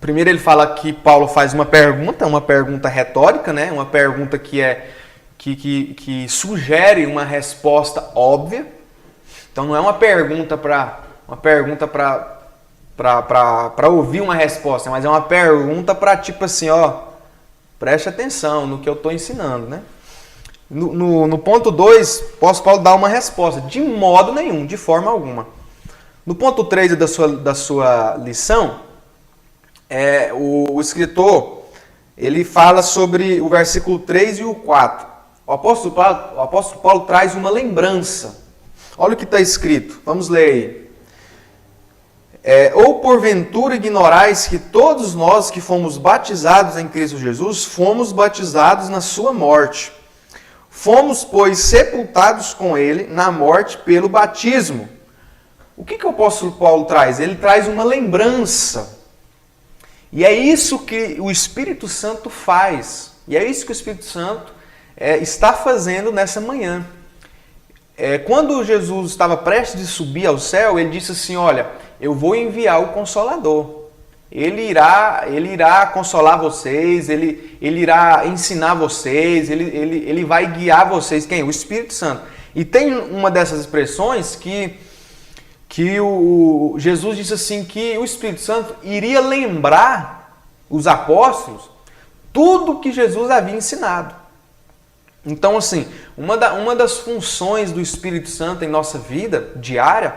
Primeiro ele fala que Paulo faz uma pergunta retórica, né? Uma pergunta que sugere uma resposta óbvia. Então não é uma pergunta para ouvir uma resposta, mas é uma pergunta para tipo assim, ó, preste atenção no que eu estou ensinando, né? No ponto 2, Paulo dá uma resposta, de modo nenhum, de forma alguma. No ponto 3 da sua lição, o escritor, ele fala sobre o versículo 3 e o 4. O apóstolo Paulo traz uma lembrança. Olha o que está escrito, vamos ler aí. Ou porventura ignorais que todos nós que fomos batizados em Cristo Jesus, fomos batizados na sua morte. Fomos, pois, sepultados com ele na morte pelo batismo. O que o apóstolo Paulo traz? Ele traz uma lembrança. E é isso que o Espírito Santo faz. E é isso que o Espírito Santo está fazendo nessa manhã. Quando Jesus estava prestes a subir ao céu, ele disse assim, olha, eu vou enviar o Consolador. Ele irá consolar vocês, ele irá ensinar vocês, ele vai guiar vocês. Quem? O Espírito Santo. E tem uma dessas expressões que Jesus disse assim, que o Espírito Santo iria lembrar os apóstolos tudo que Jesus havia ensinado. Então, assim, uma das funções do Espírito Santo em nossa vida diária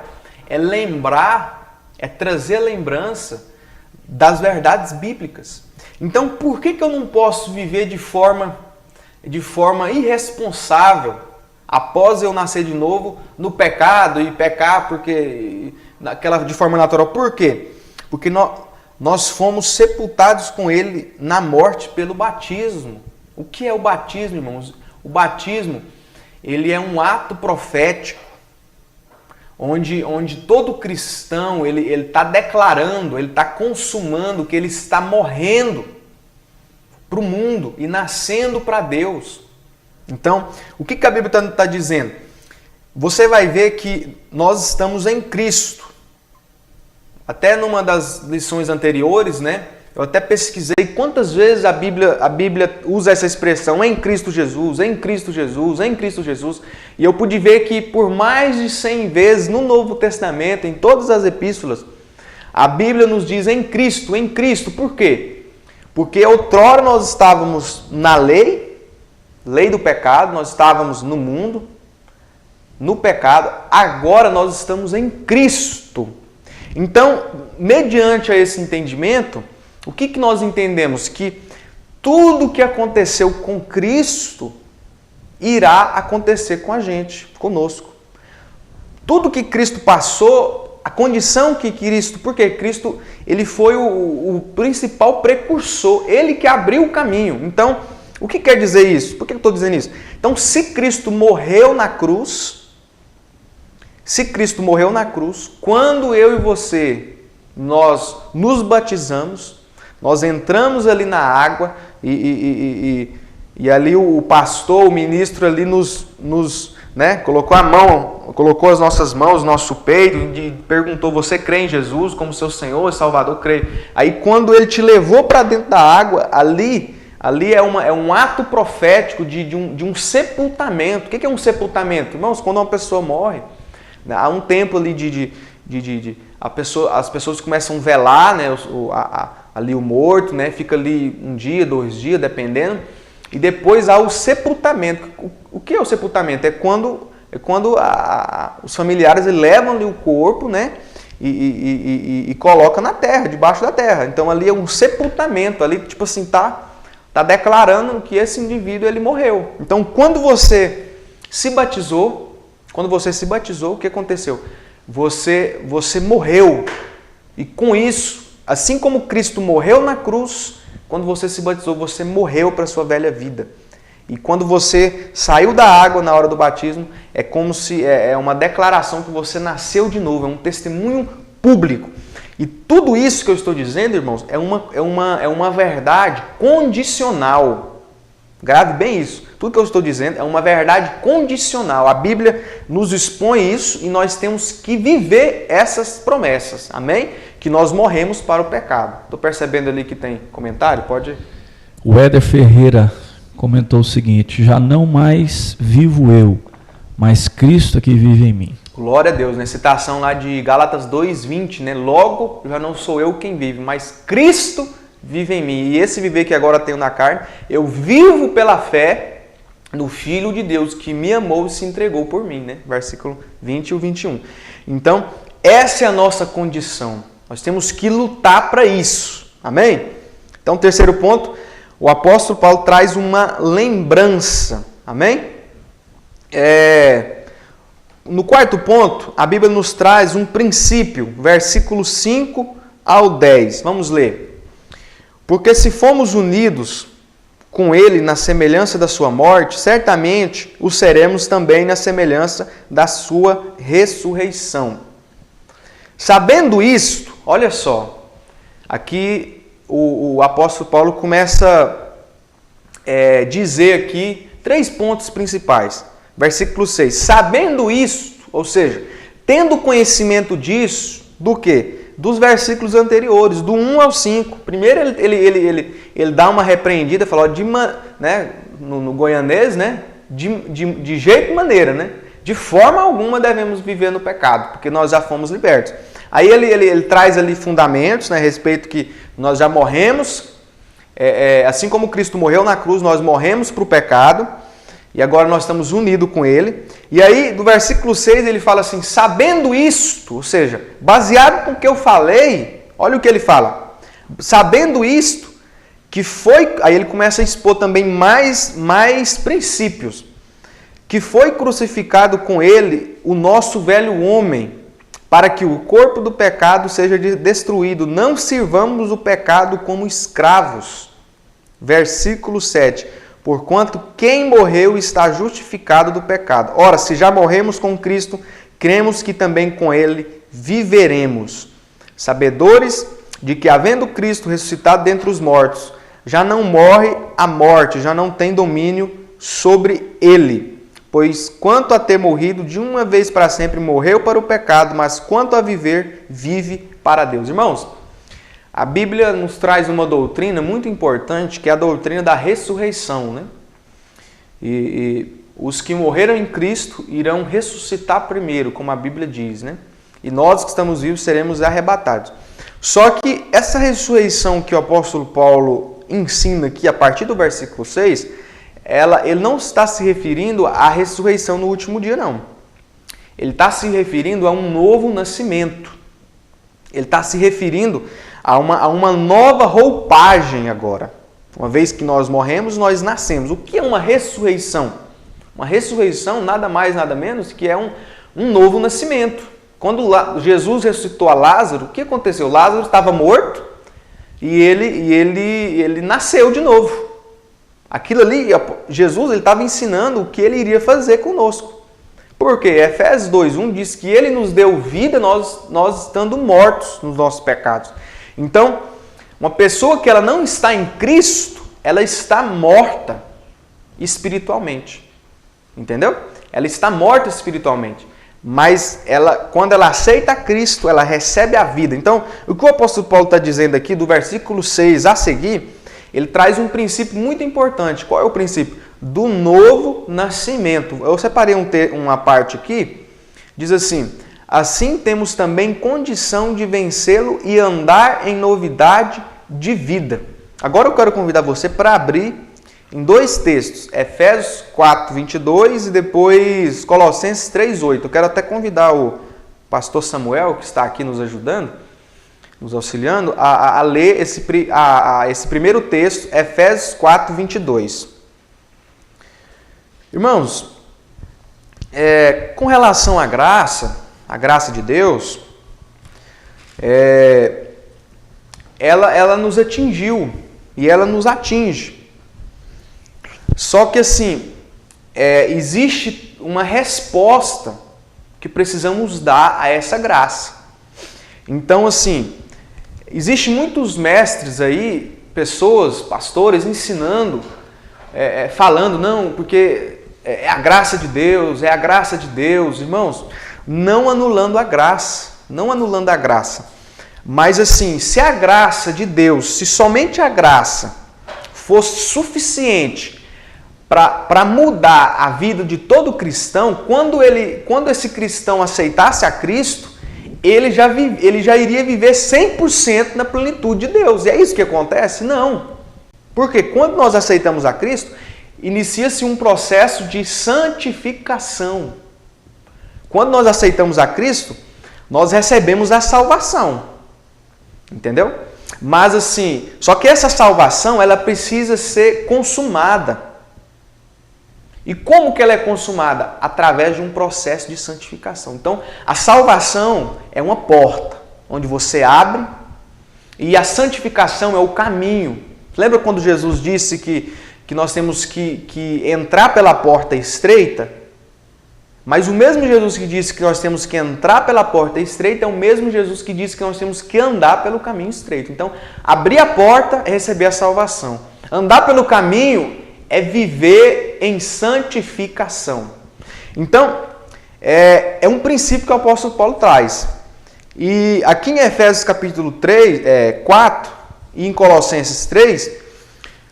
é lembrar, é trazer a lembrança das verdades bíblicas. Então, por que eu não posso viver de forma irresponsável após eu nascer de novo no pecado e pecar de forma natural? Por quê? Porque nós fomos sepultados com ele na morte pelo batismo. O que é o batismo, irmãos? O batismo, ele é um ato profético onde todo cristão ele está declarando, ele está consumando que ele está morrendo para o mundo e nascendo para Deus. Então, o que a Bíblia está dizendo? Você vai ver que nós estamos em Cristo. Até numa das lições anteriores, né? Eu até pesquisei quantas vezes a Bíblia usa essa expressão em Cristo Jesus, em Cristo Jesus, em Cristo Jesus. E eu pude ver que por mais de 100 vezes no Novo Testamento, em todas as epístolas, A Bíblia nos diz em Cristo, em Cristo. Por quê? Porque outrora nós estávamos na lei do pecado, nós estávamos no mundo, no pecado, agora nós estamos em Cristo. Então, mediante a esse entendimento, o que nós entendemos? Que tudo que aconteceu com Cristo irá acontecer com a gente, conosco. Tudo que Cristo passou, a condição que Cristo... Porque Cristo, ele foi o principal precursor, ele que abriu o caminho. Então, o que quer dizer isso? Por que eu estou dizendo isso? Então, se Cristo morreu na cruz, quando eu e você, nós nos batizamos, nós entramos ali na água e ali o pastor, o ministro ali colocou a mão, colocou as nossas mãos no nosso peito e perguntou: você crê em Jesus como seu Senhor e Salvador? Creio. Aí quando ele te levou para dentro da água, ali é um ato profético de um sepultamento. O que é um sepultamento? Irmãos, quando uma pessoa morre, há um tempo ali as pessoas começam a velar, né, ali o morto, né, fica ali 1 dia, 2 dias, dependendo, e depois há o sepultamento. O que é o sepultamento? É quando os familiares levam ali o corpo, né, e colocam na terra, debaixo da terra. Então ali é um sepultamento, ali tipo assim, tá declarando que esse indivíduo ele morreu. Então quando você se batizou, o que aconteceu? Você morreu. E com isso, assim como Cristo morreu na cruz, quando você se batizou, você morreu para a sua velha vida. E quando você saiu da água na hora do batismo, é como se é uma declaração que você nasceu de novo, é um testemunho público. E tudo isso que eu estou dizendo, irmãos, é uma verdade condicional. Grave bem isso. Tudo que eu estou dizendo é uma verdade condicional. A Bíblia nos expõe isso e nós temos que viver essas promessas. Amém? Que nós morremos para o pecado. Estou percebendo ali que tem comentário? Pode. O Éder Ferreira comentou o seguinte: já não mais vivo eu, mas Cristo é que vive em mim. Glória a Deus, né? Citação lá de Gálatas 2:20, né? Logo, já não sou eu quem vive, mas Cristo vive em mim. E esse viver que agora tenho na carne, eu vivo pela fé no Filho de Deus que me amou e se entregou por mim, né? Versículo 20 e 21. Então, essa é a nossa condição. Nós temos que lutar para isso. Amém? Então, terceiro ponto, o apóstolo Paulo traz uma lembrança. Amém? No quarto ponto, a Bíblia nos traz um princípio, versículos 5 ao 10. Vamos ler. Porque se fomos unidos com ele na semelhança da sua morte, certamente o seremos também na semelhança da sua ressurreição. Sabendo isto, olha só, aqui o apóstolo Paulo começa a dizer aqui 3 pontos principais. Versículo 6, sabendo isto, ou seja, tendo conhecimento disso, do quê? Dos versículos anteriores, do 1 ao 5. Primeiro ele dá uma repreendida, fala, né, no goianês, né, de jeito e maneira, né? De forma alguma devemos viver no pecado, porque nós já fomos libertos. Aí ele traz ali fundamentos, né, a respeito que nós já morremos, assim como Cristo morreu na cruz, nós morremos para o pecado, e agora nós estamos unidos com ele. E aí, do versículo 6, ele fala assim, sabendo isto, ou seja, baseado no que eu falei, olha o que ele fala. Sabendo isto, que foi... Aí ele começa a expor também mais princípios. Que foi crucificado com ele o nosso velho homem, para que o corpo do pecado seja destruído. Não sirvamos o pecado como escravos. Versículo 7. Porquanto quem morreu está justificado do pecado. Ora, se já morremos com Cristo, cremos que também com ele viveremos. Sabedores de que, havendo Cristo ressuscitado dentre os mortos, já não morre a morte, já não tem domínio sobre ele. Pois quanto a ter morrido de uma vez para sempre, morreu para o pecado, mas quanto a viver, vive para Deus. Irmãos, a Bíblia nos traz uma doutrina muito importante, que é a doutrina da ressurreição, né? E os que morreram em Cristo irão ressuscitar primeiro, como a Bíblia diz, né? E nós que estamos vivos seremos arrebatados. Só que essa ressurreição que o apóstolo Paulo ensina aqui a partir do versículo 6, ele não está se referindo à ressurreição no último dia, não. Ele está se referindo a um novo nascimento. Ele está se referindo a uma nova roupagem agora. Uma vez que nós morremos, nós nascemos. O que é uma ressurreição? Uma ressurreição nada mais, nada menos que é um novo nascimento. Quando Jesus ressuscitou a Lázaro, o que aconteceu? Lázaro estava morto e ele nasceu de novo. Aquilo ali, Jesus estava ensinando o que ele iria fazer conosco. Porque Efésios 2:1 diz que ele nos deu vida nós estando mortos nos nossos pecados. Então, uma pessoa que ela não está em Cristo, ela está morta espiritualmente. Entendeu? Ela está morta espiritualmente. Mas quando ela aceita Cristo, ela recebe a vida. Então, o que o apóstolo Paulo está dizendo aqui, do versículo 6 a seguir, ele traz um princípio muito importante. Qual é o princípio? Do novo nascimento. Eu separei uma parte aqui, diz assim: assim temos também condição de vencê-lo e andar em novidade de vida. Agora eu quero convidar você para abrir em dois textos, Efésios 4:22 e depois Colossenses 3:8. Eu quero até convidar o pastor Samuel, que está aqui nos ajudando, nos auxiliando, a ler esse primeiro texto, Efésios 4:22. Irmãos, com relação à graça de Deus, ela nos atingiu e ela nos atinge. Só que assim, existe uma resposta que precisamos dar a essa graça. Então assim, existem muitos mestres aí, pessoas, pastores ensinando, falando, não, porque é a graça de Deus, é a graça de Deus. Irmãos, não anulando a graça, mas assim, se a graça de Deus, se somente a graça fosse suficiente para mudar a vida de todo cristão, quando esse cristão aceitasse a Cristo, ele já iria viver 100% na plenitude de Deus. E é isso que acontece? Não. Porque quando nós aceitamos a Cristo, inicia-se um processo de santificação. Quando nós aceitamos a Cristo, nós recebemos a salvação. Entendeu? Mas assim, só que essa salvação, ela precisa ser consumada. E como que ela é consumada? Através de um processo de santificação. Então, a salvação é uma porta onde você abre e a santificação é o caminho. Lembra quando Jesus disse que nós temos que entrar pela porta estreita? Mas o mesmo Jesus que disse que nós temos que entrar pela porta estreita é o mesmo Jesus que disse que nós temos que andar pelo caminho estreito. Então, abrir a porta é receber a salvação. Andar pelo caminho é viver em santificação. Então, é um princípio que o apóstolo Paulo traz. E aqui em Efésios capítulo 4 e em Colossenses 3,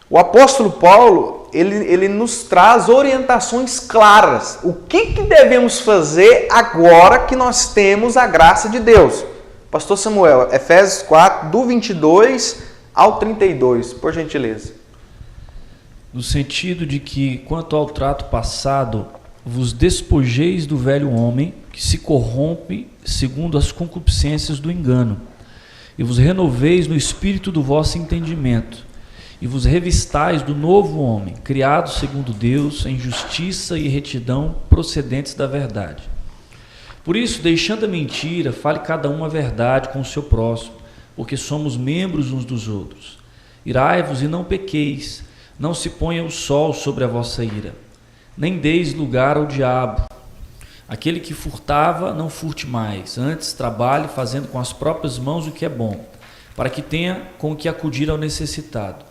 o apóstolo Paulo, ele nos traz orientações claras. O que devemos fazer agora que nós temos a graça de Deus? Pastor Samuel, Efésios 4, do 22 ao 32, por gentileza. No sentido de que, quanto ao trato passado, vos despojeis do velho homem, que se corrompe segundo as concupiscências do engano, e vos renoveis no espírito do vosso entendimento, e vos revistais do novo homem, criado segundo Deus, em justiça e retidão procedentes da verdade. Por isso, deixando a mentira, fale cada um a verdade com o seu próximo, porque somos membros uns dos outros. Irai-vos e não pequeis, não se ponha o sol sobre a vossa ira, nem deis lugar ao diabo. Aquele que furtava, não furte mais, antes trabalhe fazendo com as próprias mãos o que é bom, para que tenha com o que acudir ao necessitado.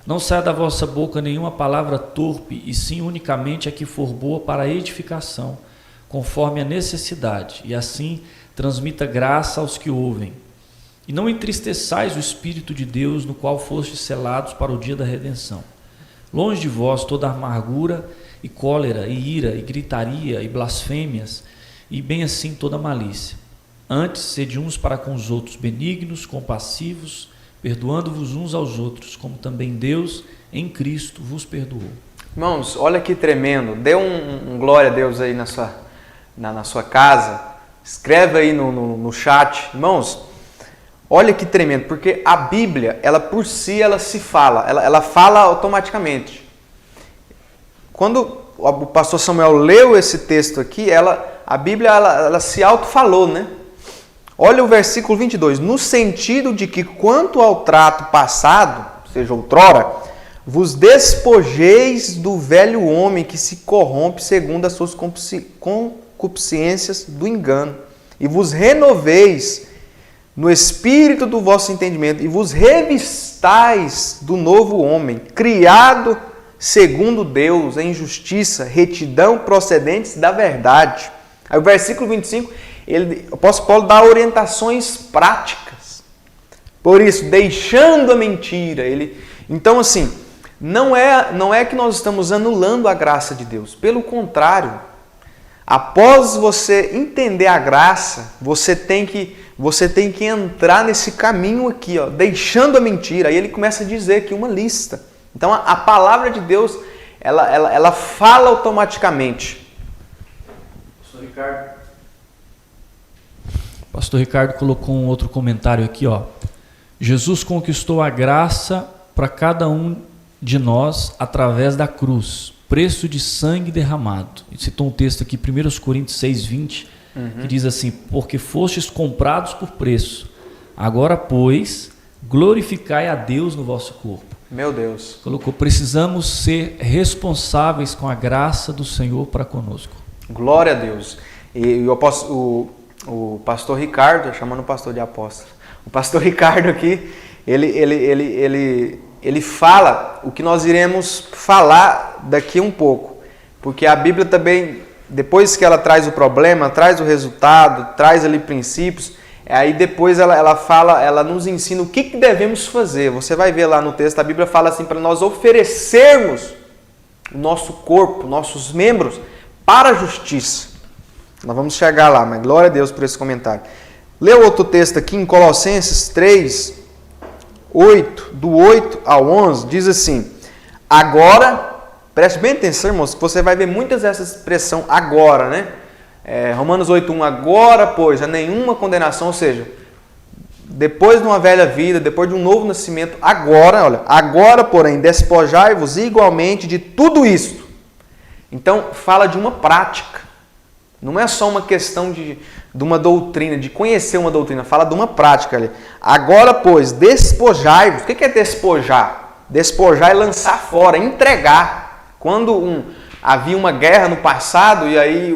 Não saia da vossa boca nenhuma palavra torpe, e sim unicamente a que for boa para a edificação, conforme a necessidade, e assim transmita graça aos que ouvem. E não entristeçais o Espírito de Deus, no qual fostes selados para o dia da redenção. Longe de vós toda amargura e cólera e ira e gritaria e blasfêmias, e bem assim toda malícia. Antes, sede uns para com os outros benignos, compassivos, perdoando-vos uns aos outros, como também Deus, em Cristo, vos perdoou. Irmãos, olha que tremendo. Dê um glória a Deus aí na sua casa. Escreve aí no chat. Irmãos, olha que tremendo, porque a Bíblia, ela por si, ela se fala. Ela fala automaticamente. Quando o pastor Samuel leu esse texto aqui, a Bíblia ela se auto-falou, né? Olha o versículo 22. No sentido de que, quanto ao trato passado, ou seja, outrora, vos despojeis do velho homem que se corrompe segundo as suas concupiscências do engano, e vos renoveis no espírito do vosso entendimento, e vos revistais do novo homem, criado segundo Deus, em justiça, retidão, procedentes da verdade. Aí o versículo 25, o apóstolo Paulo dá orientações práticas. Por isso, deixando a mentira, então assim, não é que nós estamos anulando a graça de Deus. Pelo contrário, após você entender a graça, você tem que entrar nesse caminho aqui, ó, deixando a mentira. Aí ele começa a dizer aqui uma lista. Então a palavra de Deus, ela fala automaticamente. Pastor Ricardo colocou um outro comentário aqui, ó. Jesus conquistou a graça para cada um de nós através da cruz, preço de sangue derramado. Ele citou um texto aqui, 1 Coríntios 6:20, que diz assim: porque fostes comprados por preço, agora, pois, glorificai a Deus no vosso corpo. Meu Deus. Colocou: precisamos ser responsáveis com a graça do Senhor para conosco. Glória a Deus. E o pastor Ricardo, chamando o pastor de apóstolo, o pastor Ricardo aqui, ele fala o que nós iremos falar daqui um pouco, porque a Bíblia também, depois que ela traz o problema, traz o resultado, traz ali princípios, aí depois ela nos ensina o que devemos fazer. Você vai ver lá no texto, a Bíblia fala assim, para nós oferecermos o nosso corpo, nossos membros, para a justiça. Nós vamos chegar lá, mas glória a Deus por esse comentário. Lê outro texto aqui em Colossenses 3, 8, do 8 ao 11, diz assim: agora, preste bem atenção, irmãos, que você vai ver muitas dessa expressão agora, né? Romanos 8:1, agora, pois, há nenhuma condenação, ou seja, depois de uma velha vida, depois de um novo nascimento, agora, porém, despojai-vos igualmente de tudo isso. Então, fala de uma prática. Não é só uma questão de uma doutrina, de conhecer uma doutrina, fala de uma prática ali. Agora, pois, despojai-vos. O que é despojar? Despojar é lançar fora, entregar. Quando havia uma guerra no passado e aí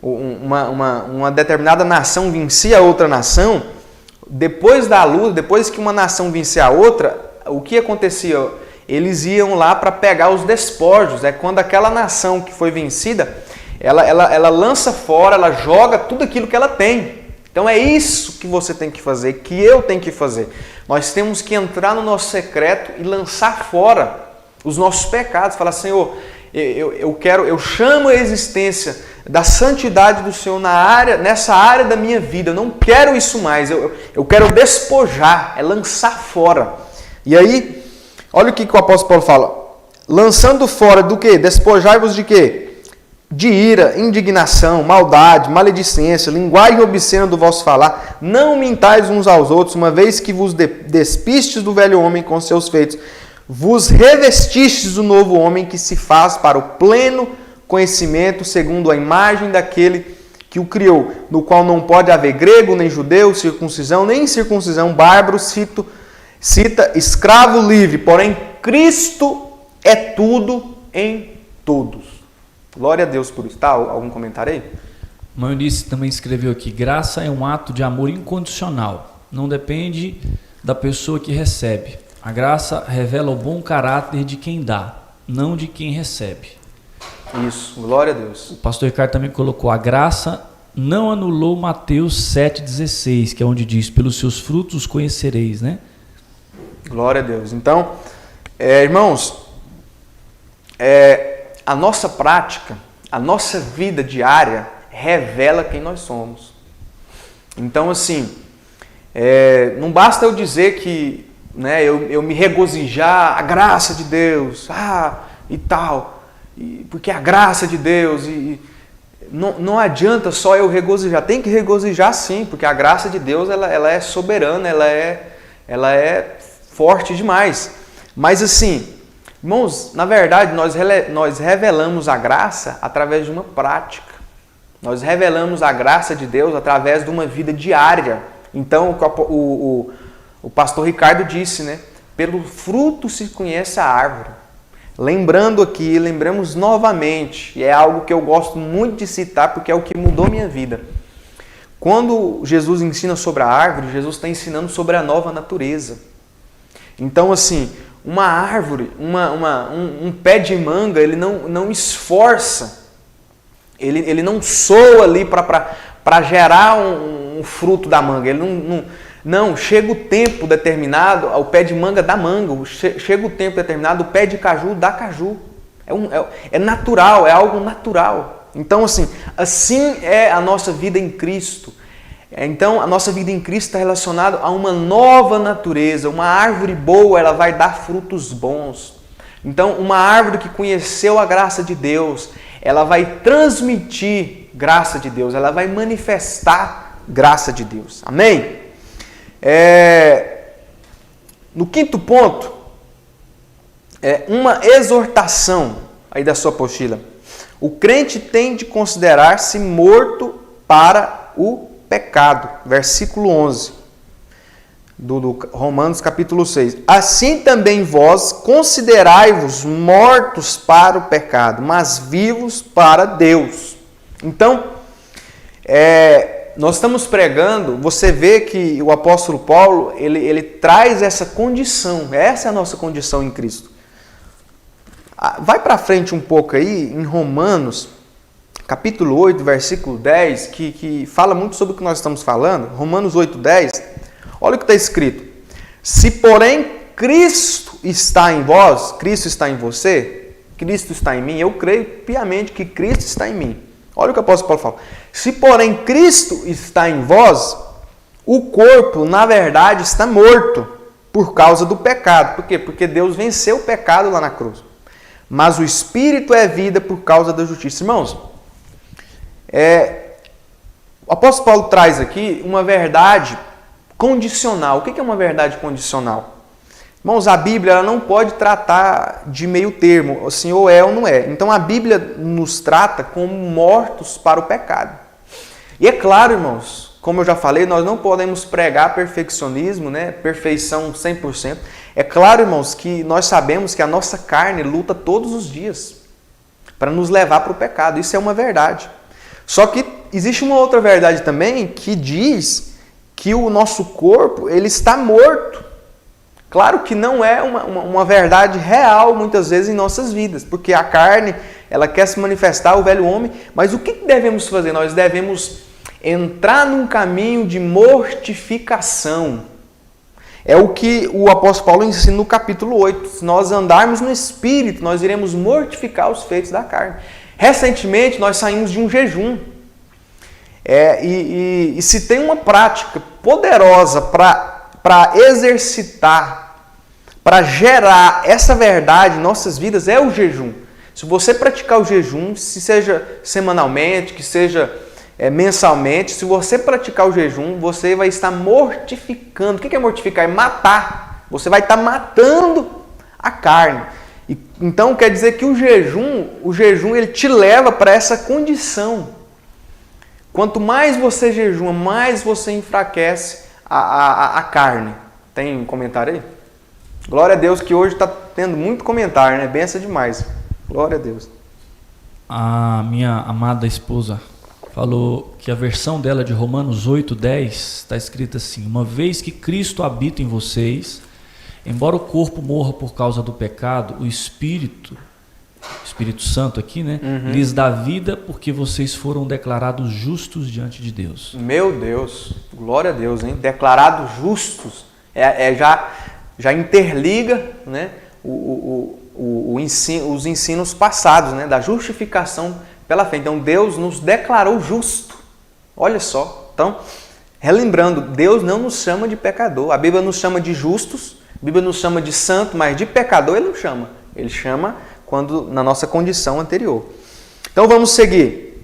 uma determinada nação vencia a outra nação, depois da luta, depois que uma nação vencia a outra, o que acontecia? Eles iam lá para pegar os despojos. É quando aquela nação que foi vencida, ela lança fora, ela joga tudo aquilo que ela tem. Então é isso que você tem que fazer, que eu tenho que fazer. Nós temos que entrar no nosso secreto e lançar fora os nossos pecados. Falar: Senhor, eu chamo a existência da santidade do Senhor nessa área da minha vida. Eu não quero isso mais. Eu quero despojar, é lançar fora. E aí, olha o que o apóstolo Paulo fala. Lançando fora do quê? Despojai-vos de quê? De ira, indignação, maldade, maledicência, linguagem obscena do vosso falar. Não mintais uns aos outros, uma vez que vos despistes do velho homem com seus feitos. Vos revestistes do novo homem que se faz para o pleno conhecimento, segundo a imagem daquele que o criou, no qual não pode haver grego, nem judeu, circuncisão, nem incircuncisão, bárbaro, cita, escravo livre, porém Cristo é tudo em todos. Glória a Deus por isso. Tá? Algum comentário aí? Mãe Eunice também escreveu aqui: graça é um ato de amor incondicional. Não depende da pessoa que recebe. A graça revela o bom caráter de quem dá, não de quem recebe. Isso, glória a Deus. O pastor Ricardo também colocou: a graça não anulou Mateus 7,16, que é onde diz: pelos seus frutos os conhecereis, né? Glória a Deus. Então, irmãos, a nossa prática, a nossa vida diária revela quem nós somos. Então, assim, não basta eu dizer que, né, eu me regozijar, a graça de Deus, e tal, porque a graça de Deus, não adianta só eu regozijar, tem que regozijar sim, porque a graça de Deus ela é soberana, ela é forte demais. Mas assim, irmãos, na verdade nós revelamos a graça através de uma prática. Nós revelamos a graça de Deus através de uma vida diária. Então, o pastor Ricardo disse, né? Pelo fruto se conhece a árvore. Lembramos novamente, e é algo que eu gosto muito de citar, porque é o que mudou minha vida. Quando Jesus ensina sobre a árvore, Jesus está ensinando sobre a nova natureza. Então, assim, uma árvore, um pé de manga, ele não esforça, ele não soa ali para gerar um fruto da manga. Ele não, chega o tempo determinado, o pé de manga dá manga, chega o tempo determinado, o pé de caju dá caju. É natural, é algo natural. Então, assim é a nossa vida em Cristo. Então, a nossa vida em Cristo está relacionada a uma nova natureza. Uma árvore boa, ela vai dar frutos bons. Então, uma árvore que conheceu a graça de Deus, ela vai transmitir graça de Deus, ela vai manifestar graça de Deus. Amém? No quinto ponto, uma exortação aí da sua apostila. O crente tem de considerar-se morto para o pecado. Versículo 11 do Romanos capítulo 6. Assim também vós considerai-vos mortos para o pecado, mas vivos para Deus. Então, nós estamos pregando, você vê que o apóstolo Paulo, ele traz essa condição, essa é a nossa condição em Cristo. Vai para frente um pouco aí, em Romanos, capítulo 8, versículo 10, que fala muito sobre o que nós estamos falando. Romanos 8, 10, olha o que está escrito. Se, porém, Cristo está em vós, Cristo está em você, Cristo está em mim, eu creio piamente que Cristo está em mim. Olha o que o apóstolo Paulo fala. Se, porém, Cristo está em vós, o corpo, na verdade, está morto por causa do pecado. Por quê? Porque Deus venceu o pecado lá na cruz. Mas o Espírito é vida por causa da justiça. Irmãos, o apóstolo Paulo traz aqui uma verdade condicional. O que é uma verdade condicional? Irmãos, a Bíblia ela não pode tratar de meio termo, assim, ou é ou não é. Então a Bíblia nos trata como mortos para o pecado. E é claro, irmãos, como eu já falei, nós não podemos pregar perfeccionismo, né? Perfeição 100%. É claro, irmãos, que nós sabemos que a nossa carne luta todos os dias para nos levar para o pecado. Isso é uma verdade. Só que existe uma outra verdade também que diz que o nosso corpo ele está morto. Claro que não é uma verdade real muitas vezes em nossas vidas, porque a carne ela quer se manifestar, o velho homem, mas o que devemos fazer? Nós devemos entrar num caminho de mortificação. É o que o apóstolo Paulo ensina no capítulo 8. Se nós andarmos no Espírito, nós iremos mortificar os feitos da carne. Recentemente, nós saímos de um jejum. E se tem uma prática poderosa para exercitar, para gerar essa verdade em nossas vidas, é o jejum. Se você praticar o jejum, se seja semanalmente, que seja mensalmente, se você praticar o jejum, você vai estar mortificando. O que é mortificar? É matar. Você vai estar matando a carne. Então quer dizer que o jejum ele te leva para essa condição. Quanto mais você jejuma, mais você enfraquece a carne. Tem um comentário aí? Glória a Deus que hoje está tendo muito comentário, né? Benção demais. Glória a Deus. A minha amada esposa falou que a versão dela de Romanos 8:10 está escrita assim: uma vez que Cristo habita em vocês, embora o corpo morra por causa do pecado, o Espírito Santo aqui, né, lhes dá vida porque vocês foram declarados justos diante de Deus. Meu Deus, glória a Deus, hein? Declarados justos, já interliga, né, os ensinos passados, né, da justificação pela fé. Então Deus nos declarou justo. Olha só. Então, Relembrando, Deus não nos chama de pecador. A Bíblia nos chama de justos, a Bíblia nos chama de santo, mas de pecador Ele não chama. Ele chama quando na nossa condição anterior. Então vamos seguir.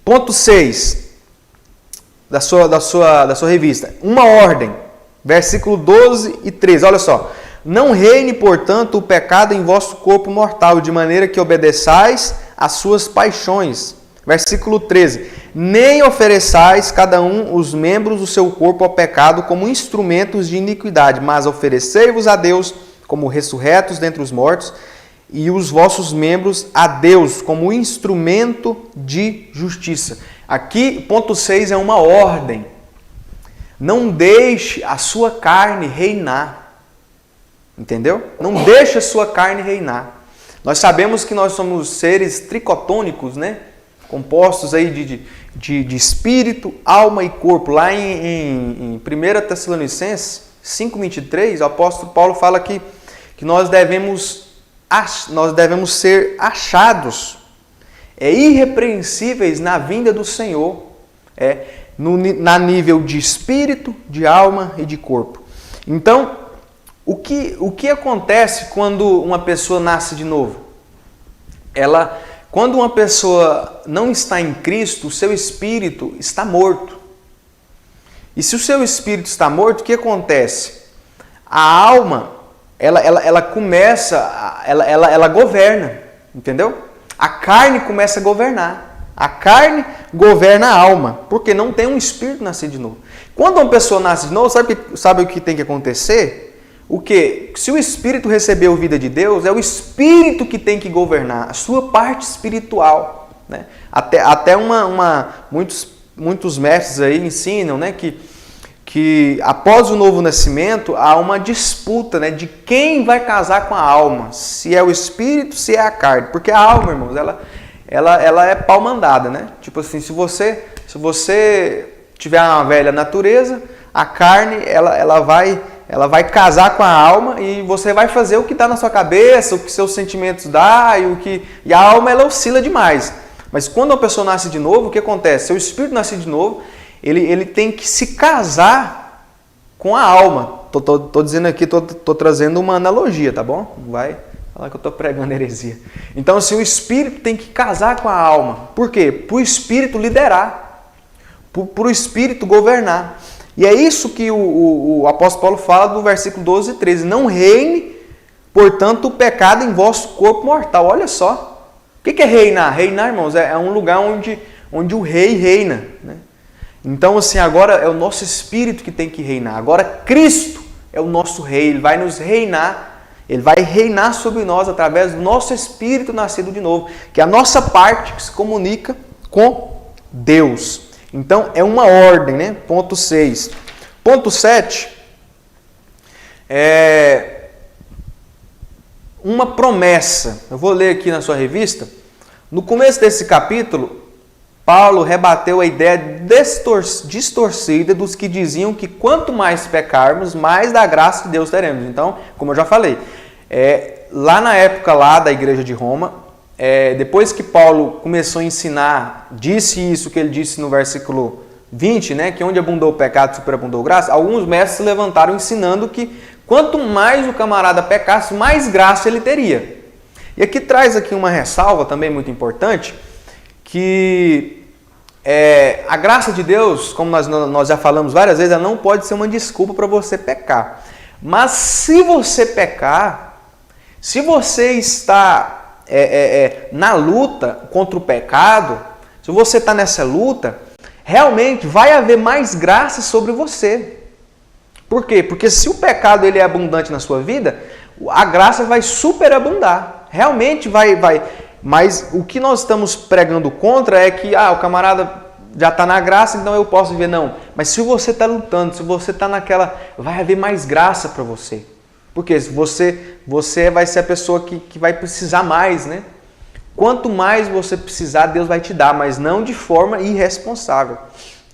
Ponto 6 da sua revista. Uma ordem. Versículo 12 e 13. Olha só. Não reine, portanto, o pecado em vosso corpo mortal, de maneira que obedeçais às suas paixões. Versículo 13. Nem ofereçais cada um os membros do seu corpo ao pecado como instrumentos de iniquidade, mas oferecei-vos a Deus como ressurretos dentre os mortos, e os vossos membros a Deus como instrumento de justiça. Aqui, ponto 6 é uma ordem. Não deixe a sua carne reinar. Entendeu? Não deixe a sua carne reinar. Nós sabemos que nós somos seres tricotônicos, né? Compostos aí de espírito, alma e corpo. Lá em 1 Tessalonicenses 5,23, o apóstolo Paulo fala que nós devemos ser achados irrepreensíveis na vinda do Senhor, na nível de espírito, de alma e de corpo. Então, o que acontece quando uma pessoa nasce de novo? Quando uma pessoa não está em Cristo, o seu espírito está morto. E se o seu espírito está morto, o que acontece? A alma, ela começa, ela governa, entendeu? A carne começa a governar. A carne governa a alma, porque não tem um espírito nascido de novo. Quando uma pessoa nasce de novo, sabe o que tem que acontecer? O que? Se o Espírito recebeu vida de Deus, é o Espírito que tem que governar, a sua parte espiritual. Né? Até muitos mestres aí ensinam, né, que após o novo nascimento há uma disputa, né, de quem vai casar com a alma, se é o Espírito, se é a carne. Porque a alma, irmãos, ela é pau mandada, né? Tipo assim, se você tiver uma velha natureza, a carne ela vai casar com a alma e você vai fazer o que está na sua cabeça, o que seus sentimentos dão, e a alma ela oscila demais. Mas quando a pessoa nasce de novo, o que acontece? Seu espírito nasce de novo, ele tem que se casar com a alma. Tô dizendo aqui, tô trazendo uma analogia, tá bom? Não vai falar que eu estou pregando heresia. Então, assim, o espírito tem que casar com a alma. Por quê? Para o espírito liderar, para o espírito governar. E é isso que o apóstolo Paulo fala do versículo 12 e 13. Não reine, portanto, o pecado em vosso corpo mortal. Olha só. O que é reinar? Reinar, irmãos, é um lugar onde o rei reina. Né? Então, assim, agora é o nosso espírito que tem que reinar. Agora, Cristo é o nosso rei. Ele vai nos reinar. Ele vai reinar sobre nós através do nosso espírito nascido de novo. Que é a nossa parte que se comunica com Deus. Então, é uma ordem, né? Ponto 6. Ponto 7 é uma promessa. Eu vou ler aqui na sua revista. No começo desse capítulo, Paulo rebateu a ideia distorcida dos que diziam que quanto mais pecarmos, mais da graça de Deus teremos. Então, como eu já falei, lá na época lá da igreja de Roma, depois que Paulo começou a ensinar, disse isso que ele disse no versículo 20, né, que onde abundou o pecado, superabundou a graça, alguns mestres se levantaram ensinando que quanto mais o camarada pecasse, mais graça ele teria. E aqui traz aqui uma ressalva também muito importante, que a graça de Deus, como nós já falamos várias vezes, ela não pode ser uma desculpa para você pecar. Mas se você pecar, se você está na luta contra o pecado, se você está nessa luta, realmente vai haver mais graça sobre você. Por quê? Porque se o pecado ele é abundante na sua vida, a graça vai superabundar. Realmente vai. Mas o que nós estamos pregando contra é que o camarada já está na graça, então eu posso viver. Não. Mas se você está lutando, se você está naquela, vai haver mais graça para você. Porque você vai ser a pessoa que vai precisar mais, né? Quanto mais você precisar, Deus vai te dar, mas não de forma irresponsável.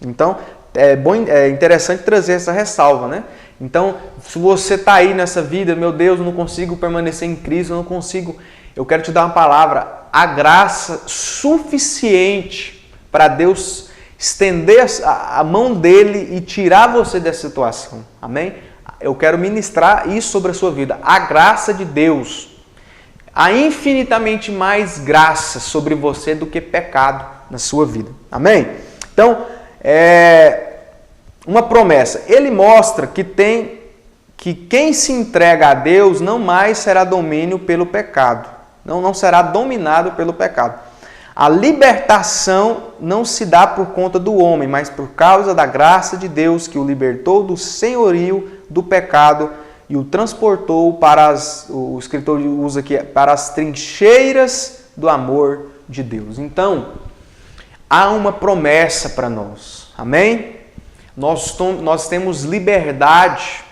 Então, é interessante trazer essa ressalva, né? Então, se você está aí nessa vida, meu Deus, eu não consigo permanecer em Cristo, eu não consigo... Eu quero te dar uma palavra, a graça suficiente para Deus estender a mão dele e tirar você dessa situação. Amém? Eu quero ministrar isso sobre a sua vida. A graça de Deus. Há infinitamente mais graça sobre você do que pecado na sua vida. Amém? Então, uma promessa. Ele mostra que quem se entrega a Deus não mais será domínio pelo pecado. Não será dominado pelo pecado. A libertação não se dá por conta do homem, mas por causa da graça de Deus que o libertou do senhorio do pecado e o transportou para o escritor usa aqui, para as trincheiras do amor de Deus. Então, há uma promessa para nós. Amém? Nós temos liberdade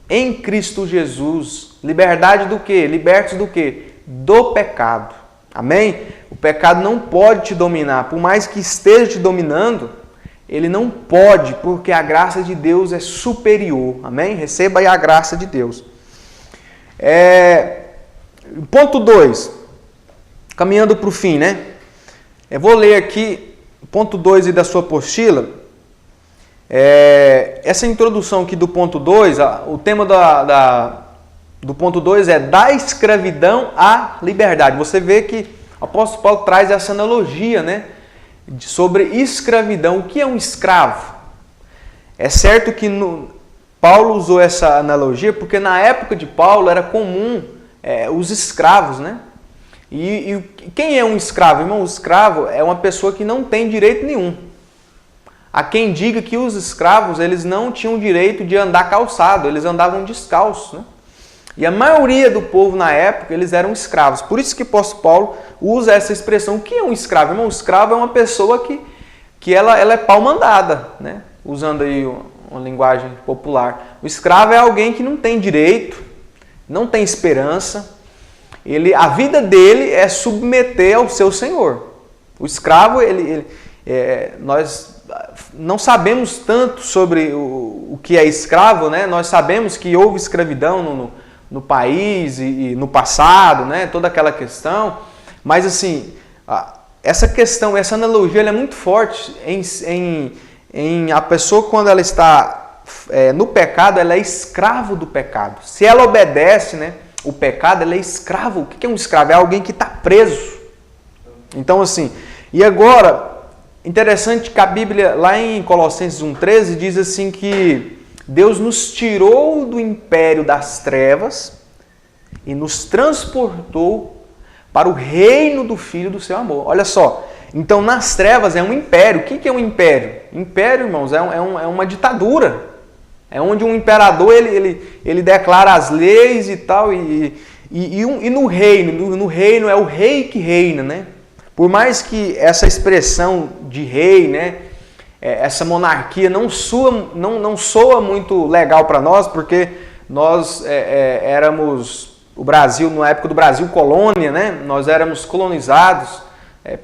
em Cristo Jesus. Liberdade do quê? Libertos do quê? Do pecado. Amém? O pecado não pode te dominar. Por mais que esteja te dominando, ele não pode, porque a graça de Deus é superior. Amém? Receba aí a graça de Deus. Ponto 2. Caminhando para o fim, né? Eu vou ler aqui, ponto 2 da sua apostila. Essa introdução aqui do ponto 2, o tema do ponto 2 é da escravidão à liberdade. Você vê que o apóstolo Paulo traz essa analogia, né? Sobre escravidão. O que é um escravo? É certo que Paulo usou essa analogia porque na época de Paulo era comum os escravos, né? E quem é um escravo? Irmão, o escravo é uma pessoa que não tem direito nenhum. Há quem diga que os escravos eles não tinham direito de andar calçado, eles andavam descalços, né? E a maioria do povo na época, eles eram escravos. Por isso que o apóstolo Paulo usa essa expressão. O que é um escravo? Irmão, um escravo é uma pessoa que ela é pau-mandada, né? Usando aí uma linguagem popular. O escravo é alguém que não tem direito, não tem esperança. A vida dele é submeter ao seu senhor. O escravo, nós não sabemos tanto sobre o que é escravo, né? Nós sabemos que houve escravidão no país e no passado, né? Toda aquela questão. Mas assim, essa questão, essa analogia ela é muito forte em a pessoa quando ela está no pecado, ela é escravo do pecado. Se ela obedece, né, o pecado, ela é escravo. O que é um escravo? É alguém que está preso. Então assim, e agora, interessante que a Bíblia, lá em Colossenses 1,13, diz assim que Deus nos tirou do império das trevas e nos transportou para o reino do Filho do seu amor. Olha só, então nas trevas é um império. O que é um império? Império, irmãos, é uma ditadura. É onde um imperador ele declara as leis e tal. E no reino é o rei que reina, né? Por mais que essa expressão de rei, né, essa monarquia não soa muito legal para nós, porque nós éramos o Brasil, na época do Brasil colônia, né, nós éramos colonizados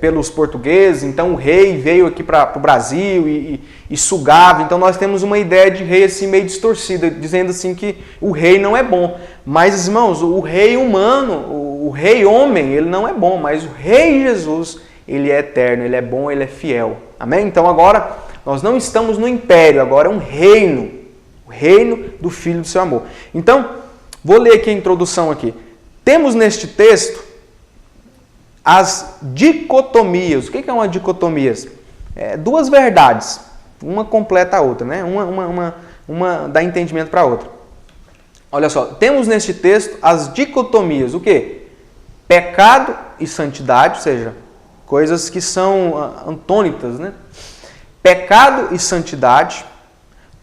pelos portugueses, então o rei veio aqui para o Brasil e sugava. Então nós temos uma ideia de rei assim meio distorcida, dizendo assim que o rei não é bom. Mas, irmãos, o rei humano, o rei homem, ele não é bom, mas o rei Jesus, ele é eterno, ele é bom, ele é fiel. Amém? Então agora nós não estamos no império, agora é um reino, o reino do Filho do seu amor. Então, vou ler aqui a introdução aqui. Temos neste texto as dicotomias. O que é uma dicotomia? Duas verdades, uma completa a outra, né? Uma dá entendimento para a outra. Olha só, temos neste texto as dicotomias. O quê? Pecado e santidade, ou seja, coisas que são antônitas, né? Pecado e santidade,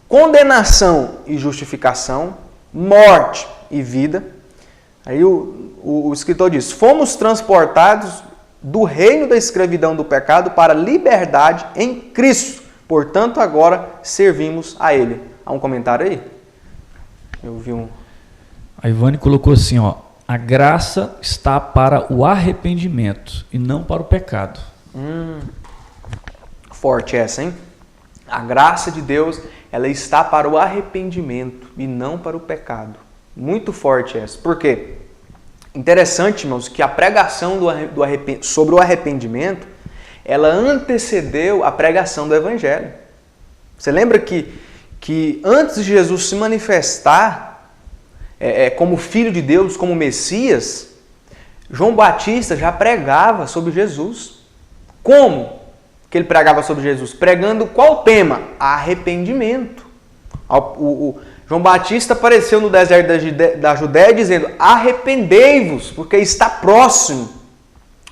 condenação e justificação, morte e vida. Aí o escritor diz, fomos transportados do reino da escravidão do pecado para a liberdade em Cristo. Portanto, agora servimos a Ele. Há um comentário aí? Eu vi um... A Ivane colocou assim, ó, a graça está para o arrependimento e não para o pecado. Forte essa, hein? A graça de Deus, ela está para o arrependimento e não para o pecado. Muito forte essa. Por quê? Interessante, irmãos, que a pregação sobre o arrependimento, ela antecedeu a pregação do Evangelho. Você lembra que antes de Jesus se manifestar como Filho de Deus, como Messias, João Batista já pregava sobre Jesus. Como que ele pregava sobre Jesus? Pregando qual tema? Arrependimento. João Batista apareceu no deserto da Judéia dizendo: arrependei-vos, porque está próximo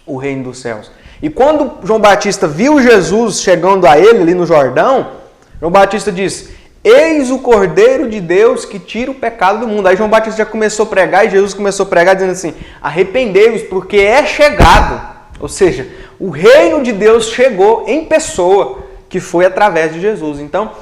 o reino dos céus. E quando João Batista viu Jesus chegando a ele ali no Jordão, João Batista disse: eis o Cordeiro de Deus que tira o pecado do mundo. Aí João Batista já começou a pregar e Jesus começou a pregar dizendo assim: arrependei-vos, porque é chegado. Ou seja, o reino de Deus chegou em pessoa, que foi através de Jesus. Então,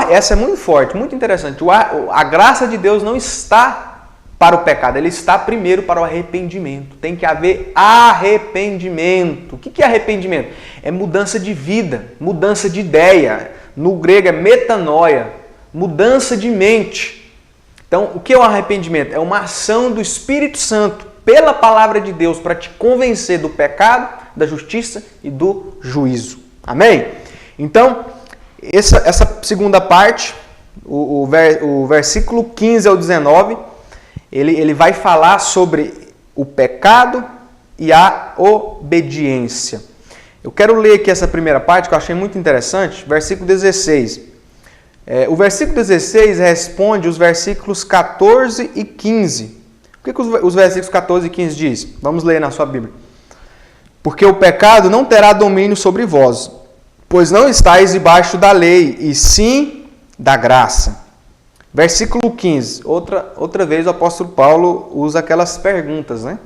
essa é muito forte, muito interessante. A graça de Deus não está para o pecado, ele está primeiro para o arrependimento. Tem que haver arrependimento. O que é arrependimento? É mudança de vida, mudança de ideia. No grego é metanoia, mudança de mente. Então, o que é o arrependimento? É uma ação do Espírito Santo pela palavra de Deus para te convencer do pecado, da justiça e do juízo. Amém? Então, essa segunda parte, o versículo 15 ao 19, ele vai falar sobre o pecado e a obediência. Eu quero ler aqui essa primeira parte que eu achei muito interessante, versículo 16. O versículo 16 responde os versículos 14 e 15. O que os versículos 14 e 15 diz? Vamos ler na sua Bíblia. Porque o pecado não terá domínio sobre vós, pois não estáis debaixo da lei, e sim da graça. Versículo 15. Outra vez o apóstolo Paulo usa aquelas perguntas, né?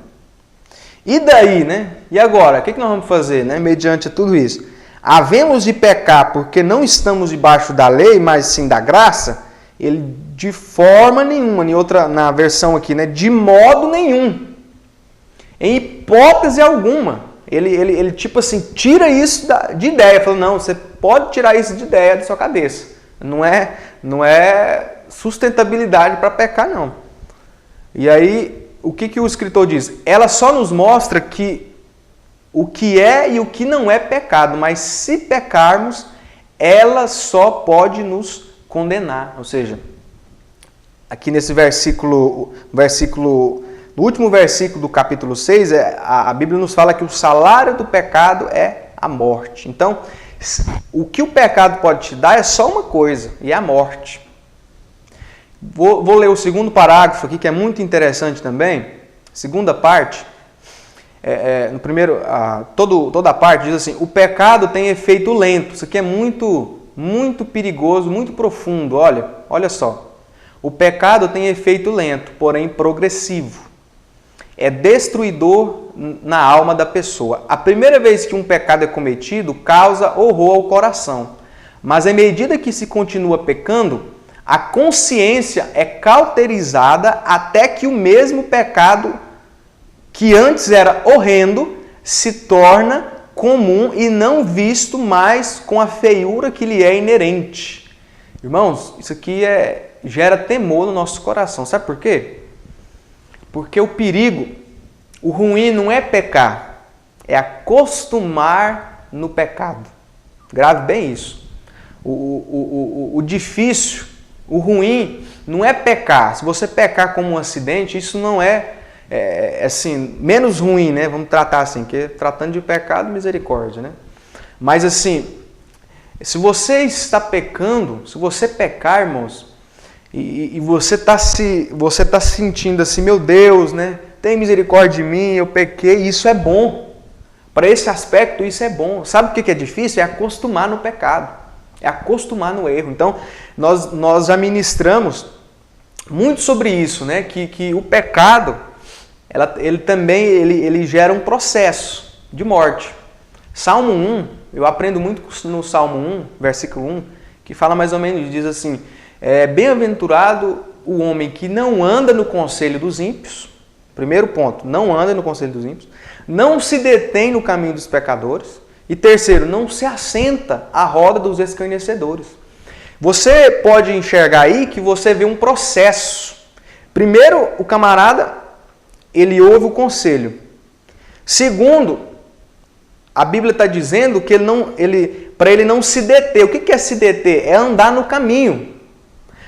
E daí, né? E agora? O que nós vamos fazer, né? Mediante tudo isso. Havemos de pecar porque não estamos debaixo da lei, mas sim da graça? Ele de forma nenhuma, na versão aqui, né? De modo nenhum. Em hipótese alguma. Ele tipo assim, tira isso de ideia. Fala, não, você pode tirar isso de ideia da sua cabeça. Não é sustentabilidade para pecar, não. E aí, o que o escritor diz? Ela só nos mostra que o que é e o que não é pecado, mas se pecarmos, ela só pode nos condenar. Ou seja, aqui nesse versículo, no último versículo do capítulo 6, a Bíblia nos fala que o salário do pecado é a morte. Então, o que o pecado pode te dar é só uma coisa, e é a morte. Vou ler o segundo parágrafo aqui, que é muito interessante também. Segunda parte, no primeiro, toda a parte diz assim: o pecado tem efeito lento. Isso aqui é muito, muito perigoso, muito profundo. Olha só. O pecado tem efeito lento, porém progressivo. É destruidor na alma da pessoa. A primeira vez que um pecado é cometido, causa horror ao coração. Mas à medida que se continua pecando, a consciência é cauterizada até que o mesmo pecado, que antes era horrendo, se torna comum e não visto mais com a feiura que lhe é inerente. Irmãos, isso aqui gera temor no nosso coração. Sabe por quê? Porque o perigo, o ruim não é pecar, é acostumar no pecado. Grave bem isso. O difícil, o ruim, não é pecar. Se você pecar como um acidente, isso não é assim, menos ruim, né? Vamos tratar assim, que tratando de pecado, misericórdia, né? Mas assim, se você está pecando, se você pecar, irmãos, e você está sentindo assim, meu Deus, né? Tem misericórdia de mim, eu pequei, isso é bom. Para esse aspecto, isso é bom. Sabe o que é difícil? É acostumar no pecado. É acostumar no erro. Então, nós já ministramos muito sobre isso, né? Que o pecado, ele também gera um processo de morte. Salmo 1, eu aprendo muito no Salmo 1, versículo 1, que fala mais ou menos, diz assim: bem-aventurado o homem que não anda no conselho dos ímpios. Primeiro ponto, não anda no conselho dos ímpios. Não se detém no caminho dos pecadores. E terceiro, não se assenta à roda dos escarnecedores. Você pode enxergar aí que você vê um processo. Primeiro, o camarada, ele ouve o conselho. Segundo, a Bíblia está dizendo que para ele não se deter. O que é se deter? É andar no caminho.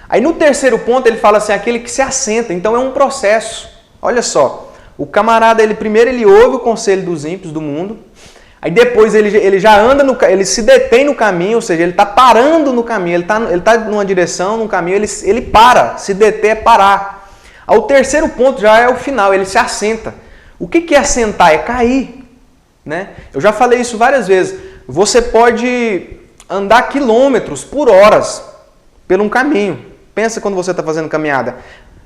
Aí no terceiro ponto ele fala assim, aquele que se assenta. Então é um processo. Olha só, o camarada, primeiro ele ouve o conselho dos ímpios do mundo, aí depois ele já anda, ele se detém no caminho, ou seja, ele está parando no caminho, ele tá numa direção, no caminho, ele para, se deter é parar. Aí o terceiro ponto já é o final, ele se assenta. O que é assentar? É cair. Né? Eu já falei isso várias vezes. Você pode andar quilômetros por horas por um caminho. Pensa quando você está fazendo caminhada.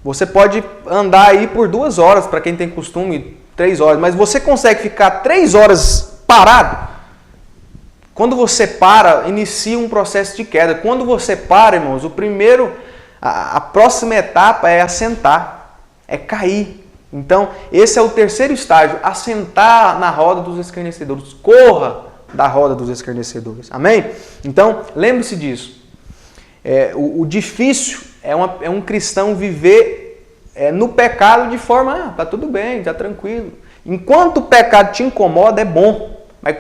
Você pode andar aí por 2 horas, para quem tem costume, 3 horas. Mas você consegue ficar 3 horas parado? Quando você para, inicia um processo de queda. Quando você para, irmãos, a próxima etapa é assentar, é cair. Então, esse é o terceiro estágio, assentar na roda dos escarnecedores. Corra da roda dos escarnecedores. Amém? Então, lembre-se disso. O difícil é um cristão viver no pecado de forma, tá tudo bem, tá tranquilo. Enquanto o pecado te incomoda, é bom. Mas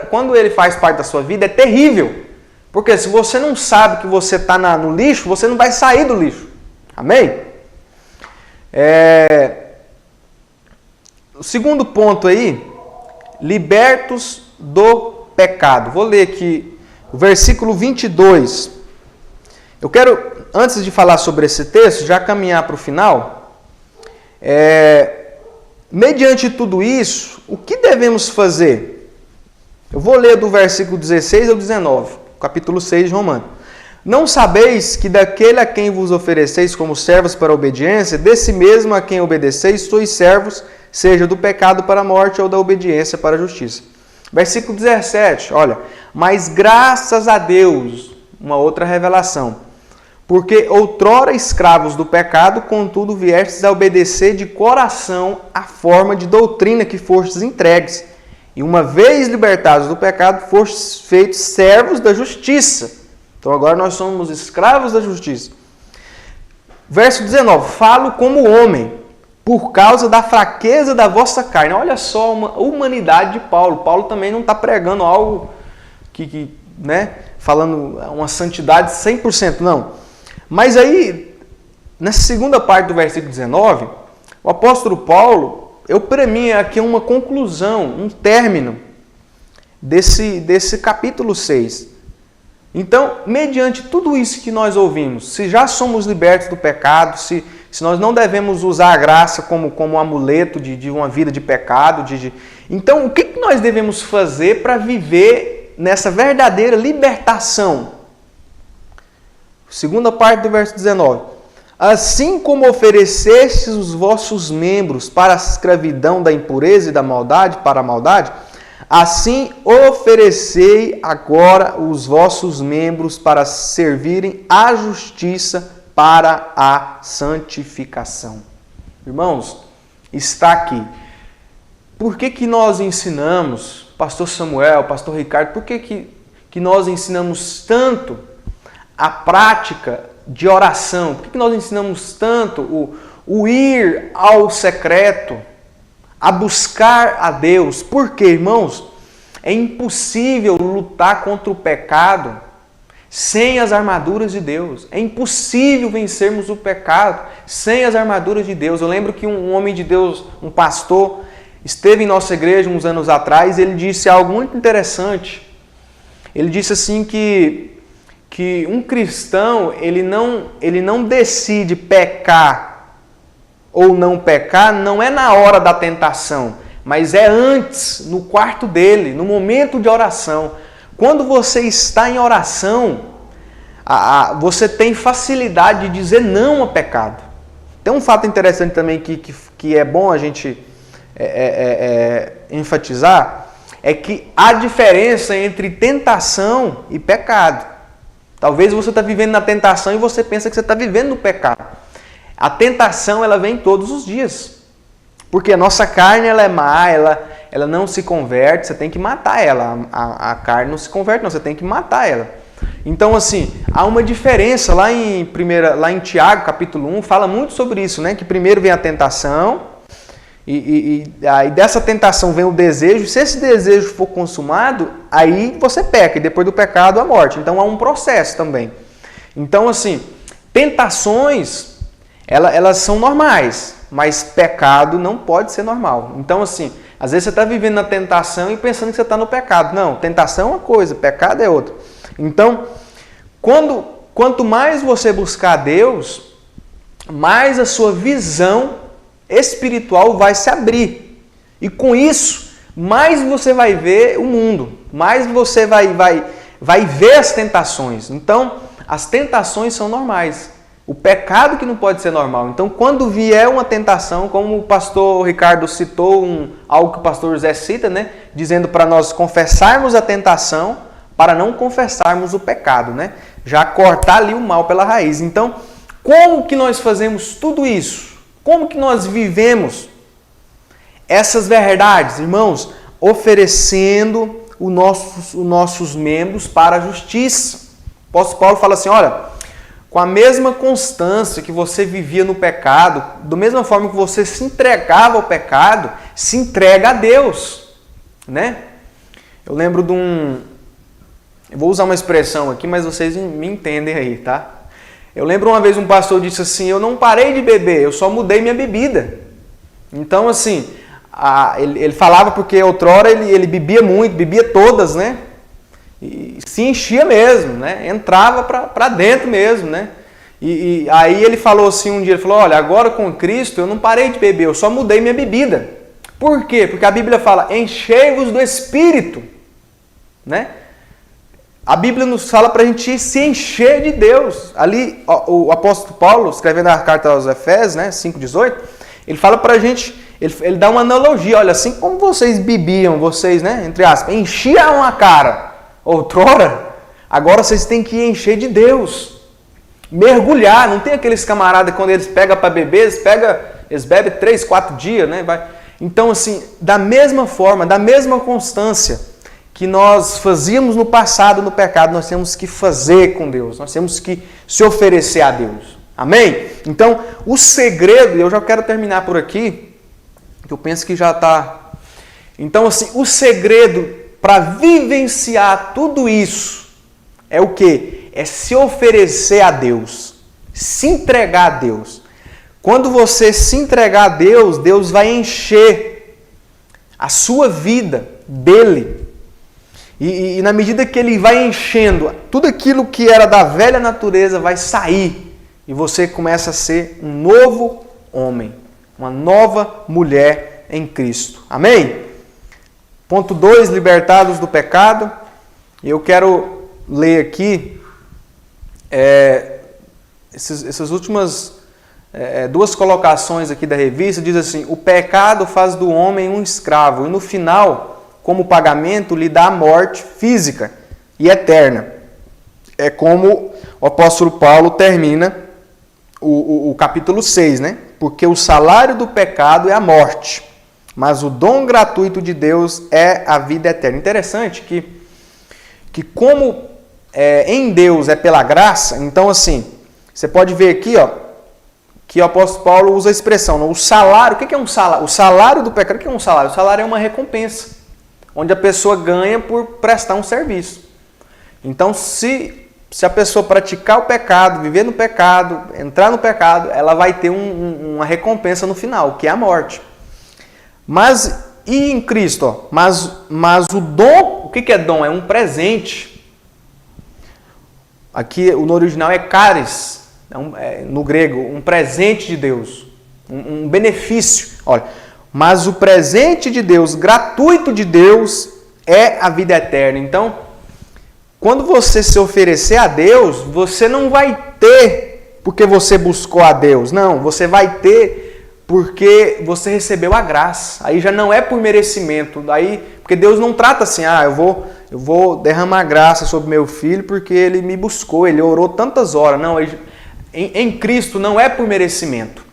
quando ele faz parte da sua vida, é terrível. Porque se você não sabe que você está no lixo, você não vai sair do lixo. Amém? O segundo ponto aí, libertos do pecado. Vou ler aqui o versículo 22. Eu quero, antes de falar sobre esse texto, já caminhar para o final. Mediante tudo isso, o que devemos fazer? Eu vou ler do versículo 16 ao 19, capítulo 6 de Romanos. Não sabeis que daquele a quem vos ofereceis como servos para a obediência, desse mesmo a quem obedeceis, sois servos, seja do pecado para a morte ou da obediência para a justiça. Versículo 17, olha. Mas graças a Deus, uma outra revelação. Porque outrora escravos do pecado, contudo viestes a obedecer de coração a forma de doutrina que fostes entregues. E uma vez libertados do pecado, fostes feitos servos da justiça. Então agora nós somos escravos da justiça. Verso 19. Falo como homem, por causa da fraqueza da vossa carne. Olha só a humanidade de Paulo. Paulo também não está pregando algo falando uma santidade 100%, não. Mas aí, nessa segunda parte do versículo 19, o apóstolo Paulo, para mim, aqui é uma conclusão, um término desse capítulo 6. Então, mediante tudo isso que nós ouvimos, se já somos libertos do pecado, se nós não devemos usar a graça como um amuleto de uma vida de pecado, então o que nós devemos fazer para viver nessa verdadeira libertação? Segunda parte do verso 19. Assim como oferecestes os vossos membros para a escravidão da impureza e da maldade, para a maldade, assim oferecei agora os vossos membros para servirem à justiça para a santificação. Irmãos, está aqui. Por que nós ensinamos, pastor Samuel, pastor Ricardo, por que nós ensinamos tanto a prática de oração? Por que nós ensinamos tanto o ir ao secreto, a buscar a Deus? Porque, irmãos, é impossível lutar contra o pecado sem as armaduras de Deus. É impossível vencermos o pecado sem as armaduras de Deus. Eu lembro que um homem de Deus, um pastor, esteve em nossa igreja uns anos atrás, ele disse algo muito interessante. Ele disse assim que um cristão, ele não decide pecar ou não pecar, não é na hora da tentação, mas é antes, no quarto dele, no momento de oração. Quando você está em oração, você tem facilidade de dizer não ao pecado. Tem um fato interessante também que é bom a gente enfatizar, é que há diferença entre tentação e pecado. Talvez você está vivendo na tentação e você pensa que você está vivendo no pecado. A tentação, ela vem todos os dias. Porque a nossa carne, ela é má, ela não se converte, você tem que matar ela. A carne não se converte, não, você tem que matar ela. Então, assim, há uma diferença. Lá em Tiago, capítulo 1, fala muito sobre isso, né? Que primeiro vem a tentação Aí dessa tentação vem o desejo. Se esse desejo for consumado, aí você peca. E depois do pecado, a morte. Então há um processo também. Então, assim, tentações, elas são normais. Mas pecado não pode ser normal. Então, assim, às vezes você está vivendo na tentação e pensando que você está no pecado. Não, tentação é uma coisa, pecado é outra. Então, quanto mais você buscar Deus, mais a sua visão espiritual vai se abrir. E com isso, mais você vai ver o mundo, mais você vai ver as tentações. Então, as tentações são normais. O pecado que não pode ser normal. Então, quando vier uma tentação, como o pastor Ricardo citou, algo que o pastor José cita, né? Dizendo para nós confessarmos a tentação para não confessarmos o pecado, né? Já cortar ali o mal pela raiz. Então, como que nós fazemos tudo isso? Como que nós vivemos essas verdades, irmãos? Oferecendo os nossos membros para a justiça. O apóstolo Paulo fala assim, olha, com a mesma constância que você vivia no pecado, da mesma forma que você se entregava ao pecado, se entrega a Deus, né? Eu lembro de eu vou usar uma expressão aqui, mas vocês me entendem aí, tá? Eu lembro uma vez um pastor disse assim, eu não parei de beber, eu só mudei minha bebida. Então, assim, ele falava porque outrora ele bebia muito, bebia todas, né? E se enchia mesmo, né? Entrava para dentro mesmo, né? E aí ele falou assim um dia, ele falou, olha, agora com Cristo eu não parei de beber, eu só mudei minha bebida. Por quê? Porque a Bíblia fala, enchei-vos do Espírito, né? A Bíblia nos fala para a gente se encher de Deus. Ali, o apóstolo Paulo, escrevendo a carta aos Efésios, né, 5,18, ele fala para a gente, ele dá uma analogia, olha, assim como vocês bebiam, vocês, né, entre aspas, enchiam a cara outrora, agora vocês têm que encher de Deus. Mergulhar, não tem aqueles camaradas quando eles pegam para beber, eles bebem 3, 4 dias, né? Então, assim, da mesma forma, da mesma constância que nós fazíamos no passado no pecado, nós temos que fazer com Deus, nós temos que se oferecer a Deus. Amém? Então, o segredo, e eu já quero terminar por aqui, que eu penso que já está... Então, assim, o segredo para vivenciar tudo isso é o quê? É se oferecer a Deus, se entregar a Deus. Quando você se entregar a Deus, Deus vai encher a sua vida dele. E na medida que ele vai enchendo, tudo aquilo que era da velha natureza vai sair. E você começa a ser um novo homem, uma nova mulher em Cristo. Amém? Ponto 2, libertados do pecado. Eu quero ler aqui essas últimas duas colocações aqui da revista. Diz assim, o pecado faz do homem um escravo. E no final, como pagamento, lhe dá a morte física e eterna. É como o apóstolo Paulo termina o capítulo 6, né? Porque o salário do pecado é a morte, mas o dom gratuito de Deus é a vida eterna. Interessante que como em Deus é pela graça, então assim, você pode ver aqui, ó, que o apóstolo Paulo usa a expressão, o salário, o que é um salário? O salário do pecado, o que é um salário? O salário é uma recompensa, onde a pessoa ganha por prestar um serviço. Então, se a pessoa praticar o pecado, viver no pecado, entrar no pecado, ela vai ter uma recompensa no final, que é a morte. Mas, e em Cristo? Ó, mas o dom, o que é dom? É um presente. Aqui, no original é charis, no grego, um presente de Deus, um benefício. Olha, mas o presente de Deus, gratuito de Deus, é a vida eterna. Então, quando você se oferecer a Deus, você não vai ter porque você buscou a Deus. Não, você vai ter porque você recebeu a graça. Aí já não é por merecimento. Aí, porque Deus não trata assim, eu vou derramar graça sobre meu filho porque ele me buscou, ele orou tantas horas. Não, em Cristo não é por merecimento.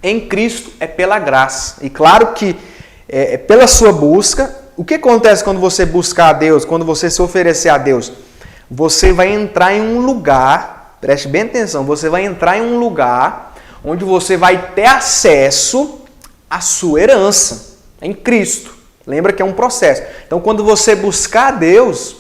Em Cristo é pela graça. E claro que é pela sua busca. O que acontece quando você buscar a Deus, quando você se oferecer a Deus? Você vai entrar em um lugar, preste bem atenção, você vai entrar em um lugar onde você vai ter acesso a sua herança em Cristo. Lembra que é um processo. Então, quando você buscar Deus,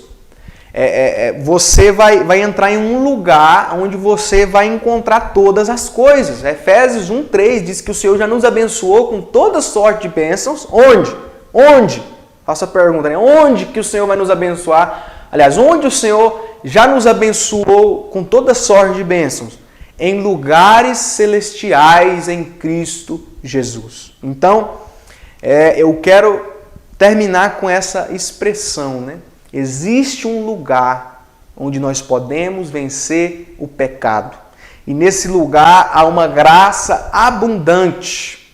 você vai entrar em um lugar onde você vai encontrar todas as coisas. Efésios 1:3 diz que o Senhor já nos abençoou com toda sorte de bênçãos. Onde? Onde? Faça a pergunta, né? Onde que o Senhor vai nos abençoar? Aliás, onde o Senhor já nos abençoou com toda sorte de bênçãos? Em lugares celestiais em Cristo Jesus. Então, eu quero terminar com essa expressão, né? Existe um lugar onde nós podemos vencer o pecado. E nesse lugar há uma graça abundante.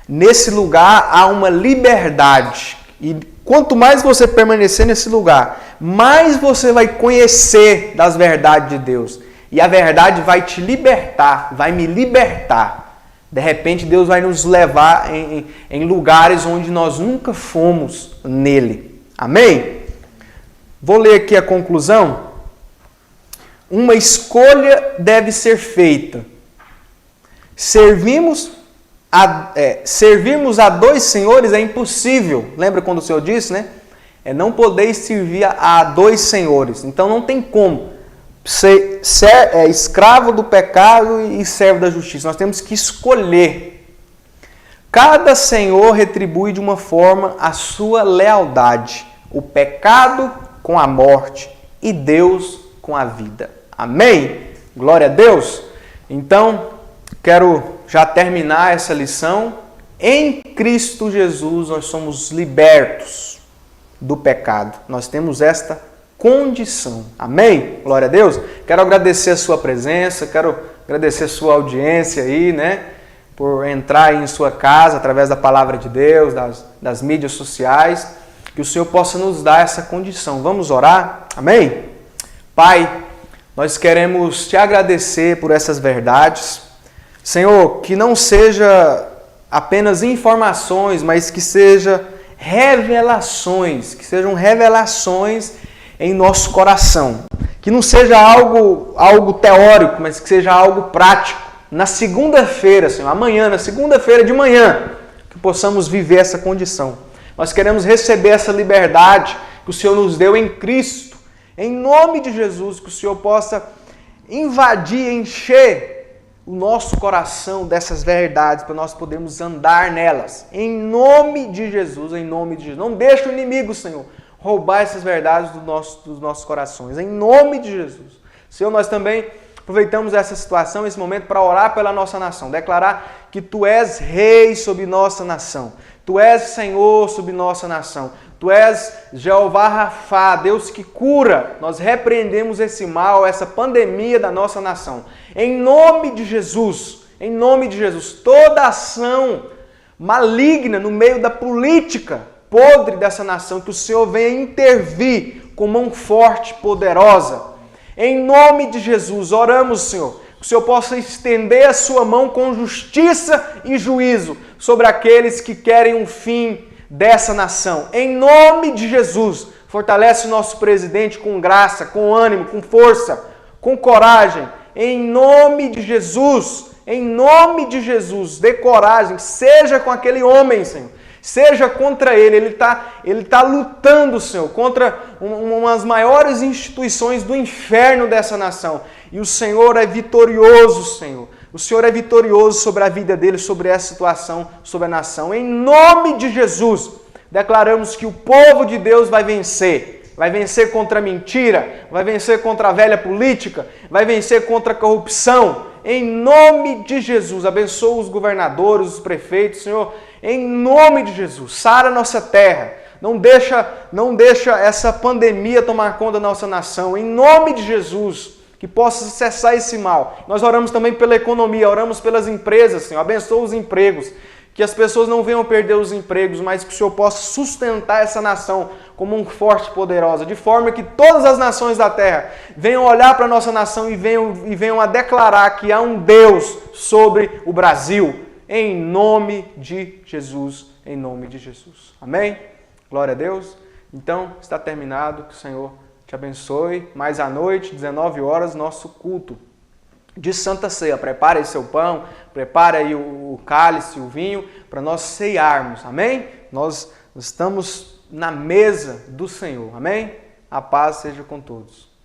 Nesse lugar há uma liberdade. E quanto mais você permanecer nesse lugar, mais você vai conhecer das verdades de Deus. E a verdade vai te libertar, vai me libertar. De repente Deus vai nos levar em lugares onde nós nunca fomos nele. Amém? Vou ler aqui a conclusão. Uma escolha deve ser feita. Servirmos a dois senhores é impossível. Lembra quando o Senhor disse, né? Não podeis servir a dois senhores. Então não tem como ser escravo do pecado e servo da justiça. Nós temos que escolher. Cada senhor retribui de uma forma a sua lealdade. O pecado com a morte e Deus com a vida. Amém? Glória a Deus. Então, quero já terminar essa lição. Em Cristo Jesus nós somos libertos do pecado. Nós temos esta condição. Amém? Glória a Deus. Quero agradecer a sua presença, quero agradecer a sua audiência aí, né? Por entrar aí em sua casa através da palavra de Deus, das mídias sociais. Que o Senhor possa nos dar essa condição. Vamos orar? Amém? Pai, nós queremos te agradecer por essas verdades. Senhor, que não seja apenas informações, mas que sejam revelações em nosso coração. Que não seja algo teórico, mas que seja algo prático. Na segunda-feira, Senhor, amanhã, na segunda-feira de manhã, que possamos viver essa condição. Nós queremos receber essa liberdade que o Senhor nos deu em Cristo. Em nome de Jesus, que o Senhor possa invadir, encher o nosso coração dessas verdades, para nós podermos andar nelas. Em nome de Jesus, em nome de Jesus. Não deixe o inimigo, Senhor, roubar essas verdades dos nossos corações. Em nome de Jesus. Senhor, nós também aproveitamos essa situação, esse momento, para orar pela nossa nação. Declarar que Tu és Rei sobre nossa nação. Tu és Senhor sobre nossa nação. Tu és Jeová Rafá, Deus que cura. Nós repreendemos esse mal, essa pandemia da nossa nação. Em nome de Jesus, toda ação maligna no meio da política podre dessa nação, que o Senhor venha intervir com mão forte, poderosa. Em nome de Jesus, oramos, Senhor, que o Senhor possa estender a sua mão com justiça e juízo sobre aqueles que querem um fim dessa nação. Em nome de Jesus, fortalece o nosso presidente com graça, com ânimo, com força, com coragem. Em nome de Jesus, dê coragem, seja com aquele homem, Senhor. Seja contra ele está lutando, Senhor, contra uma das maiores instituições do inferno dessa nação. E o Senhor é vitorioso, Senhor. O Senhor é vitorioso sobre a vida dele, sobre essa situação, sobre a nação. Em nome de Jesus, declaramos que o povo de Deus vai vencer. Vai vencer contra a mentira, vai vencer contra a velha política, vai vencer contra a corrupção. Em nome de Jesus, abençoa os governadores, os prefeitos, Senhor. Em nome de Jesus, sara a nossa terra. Não deixa essa pandemia tomar conta da nossa nação. Em nome de Jesus, que possa cessar esse mal. Nós oramos também pela economia, oramos pelas empresas, Senhor. Abençoa os empregos. Que as pessoas não venham perder os empregos, mas que o Senhor possa sustentar essa nação como um forte e poderosa, de forma que todas as nações da terra venham olhar para a nossa nação e venham a declarar que há um Deus sobre o Brasil. Em nome de Jesus, em nome de Jesus. Amém? Glória a Deus. Então, está terminado. Que o Senhor te abençoe. Mais à noite, 19 horas, nosso culto. de Santa Ceia. Prepare aí seu pão, prepare aí o cálice, o vinho, para nós ceiarmos, amém? Nós estamos na mesa do Senhor, amém? A paz seja com todos.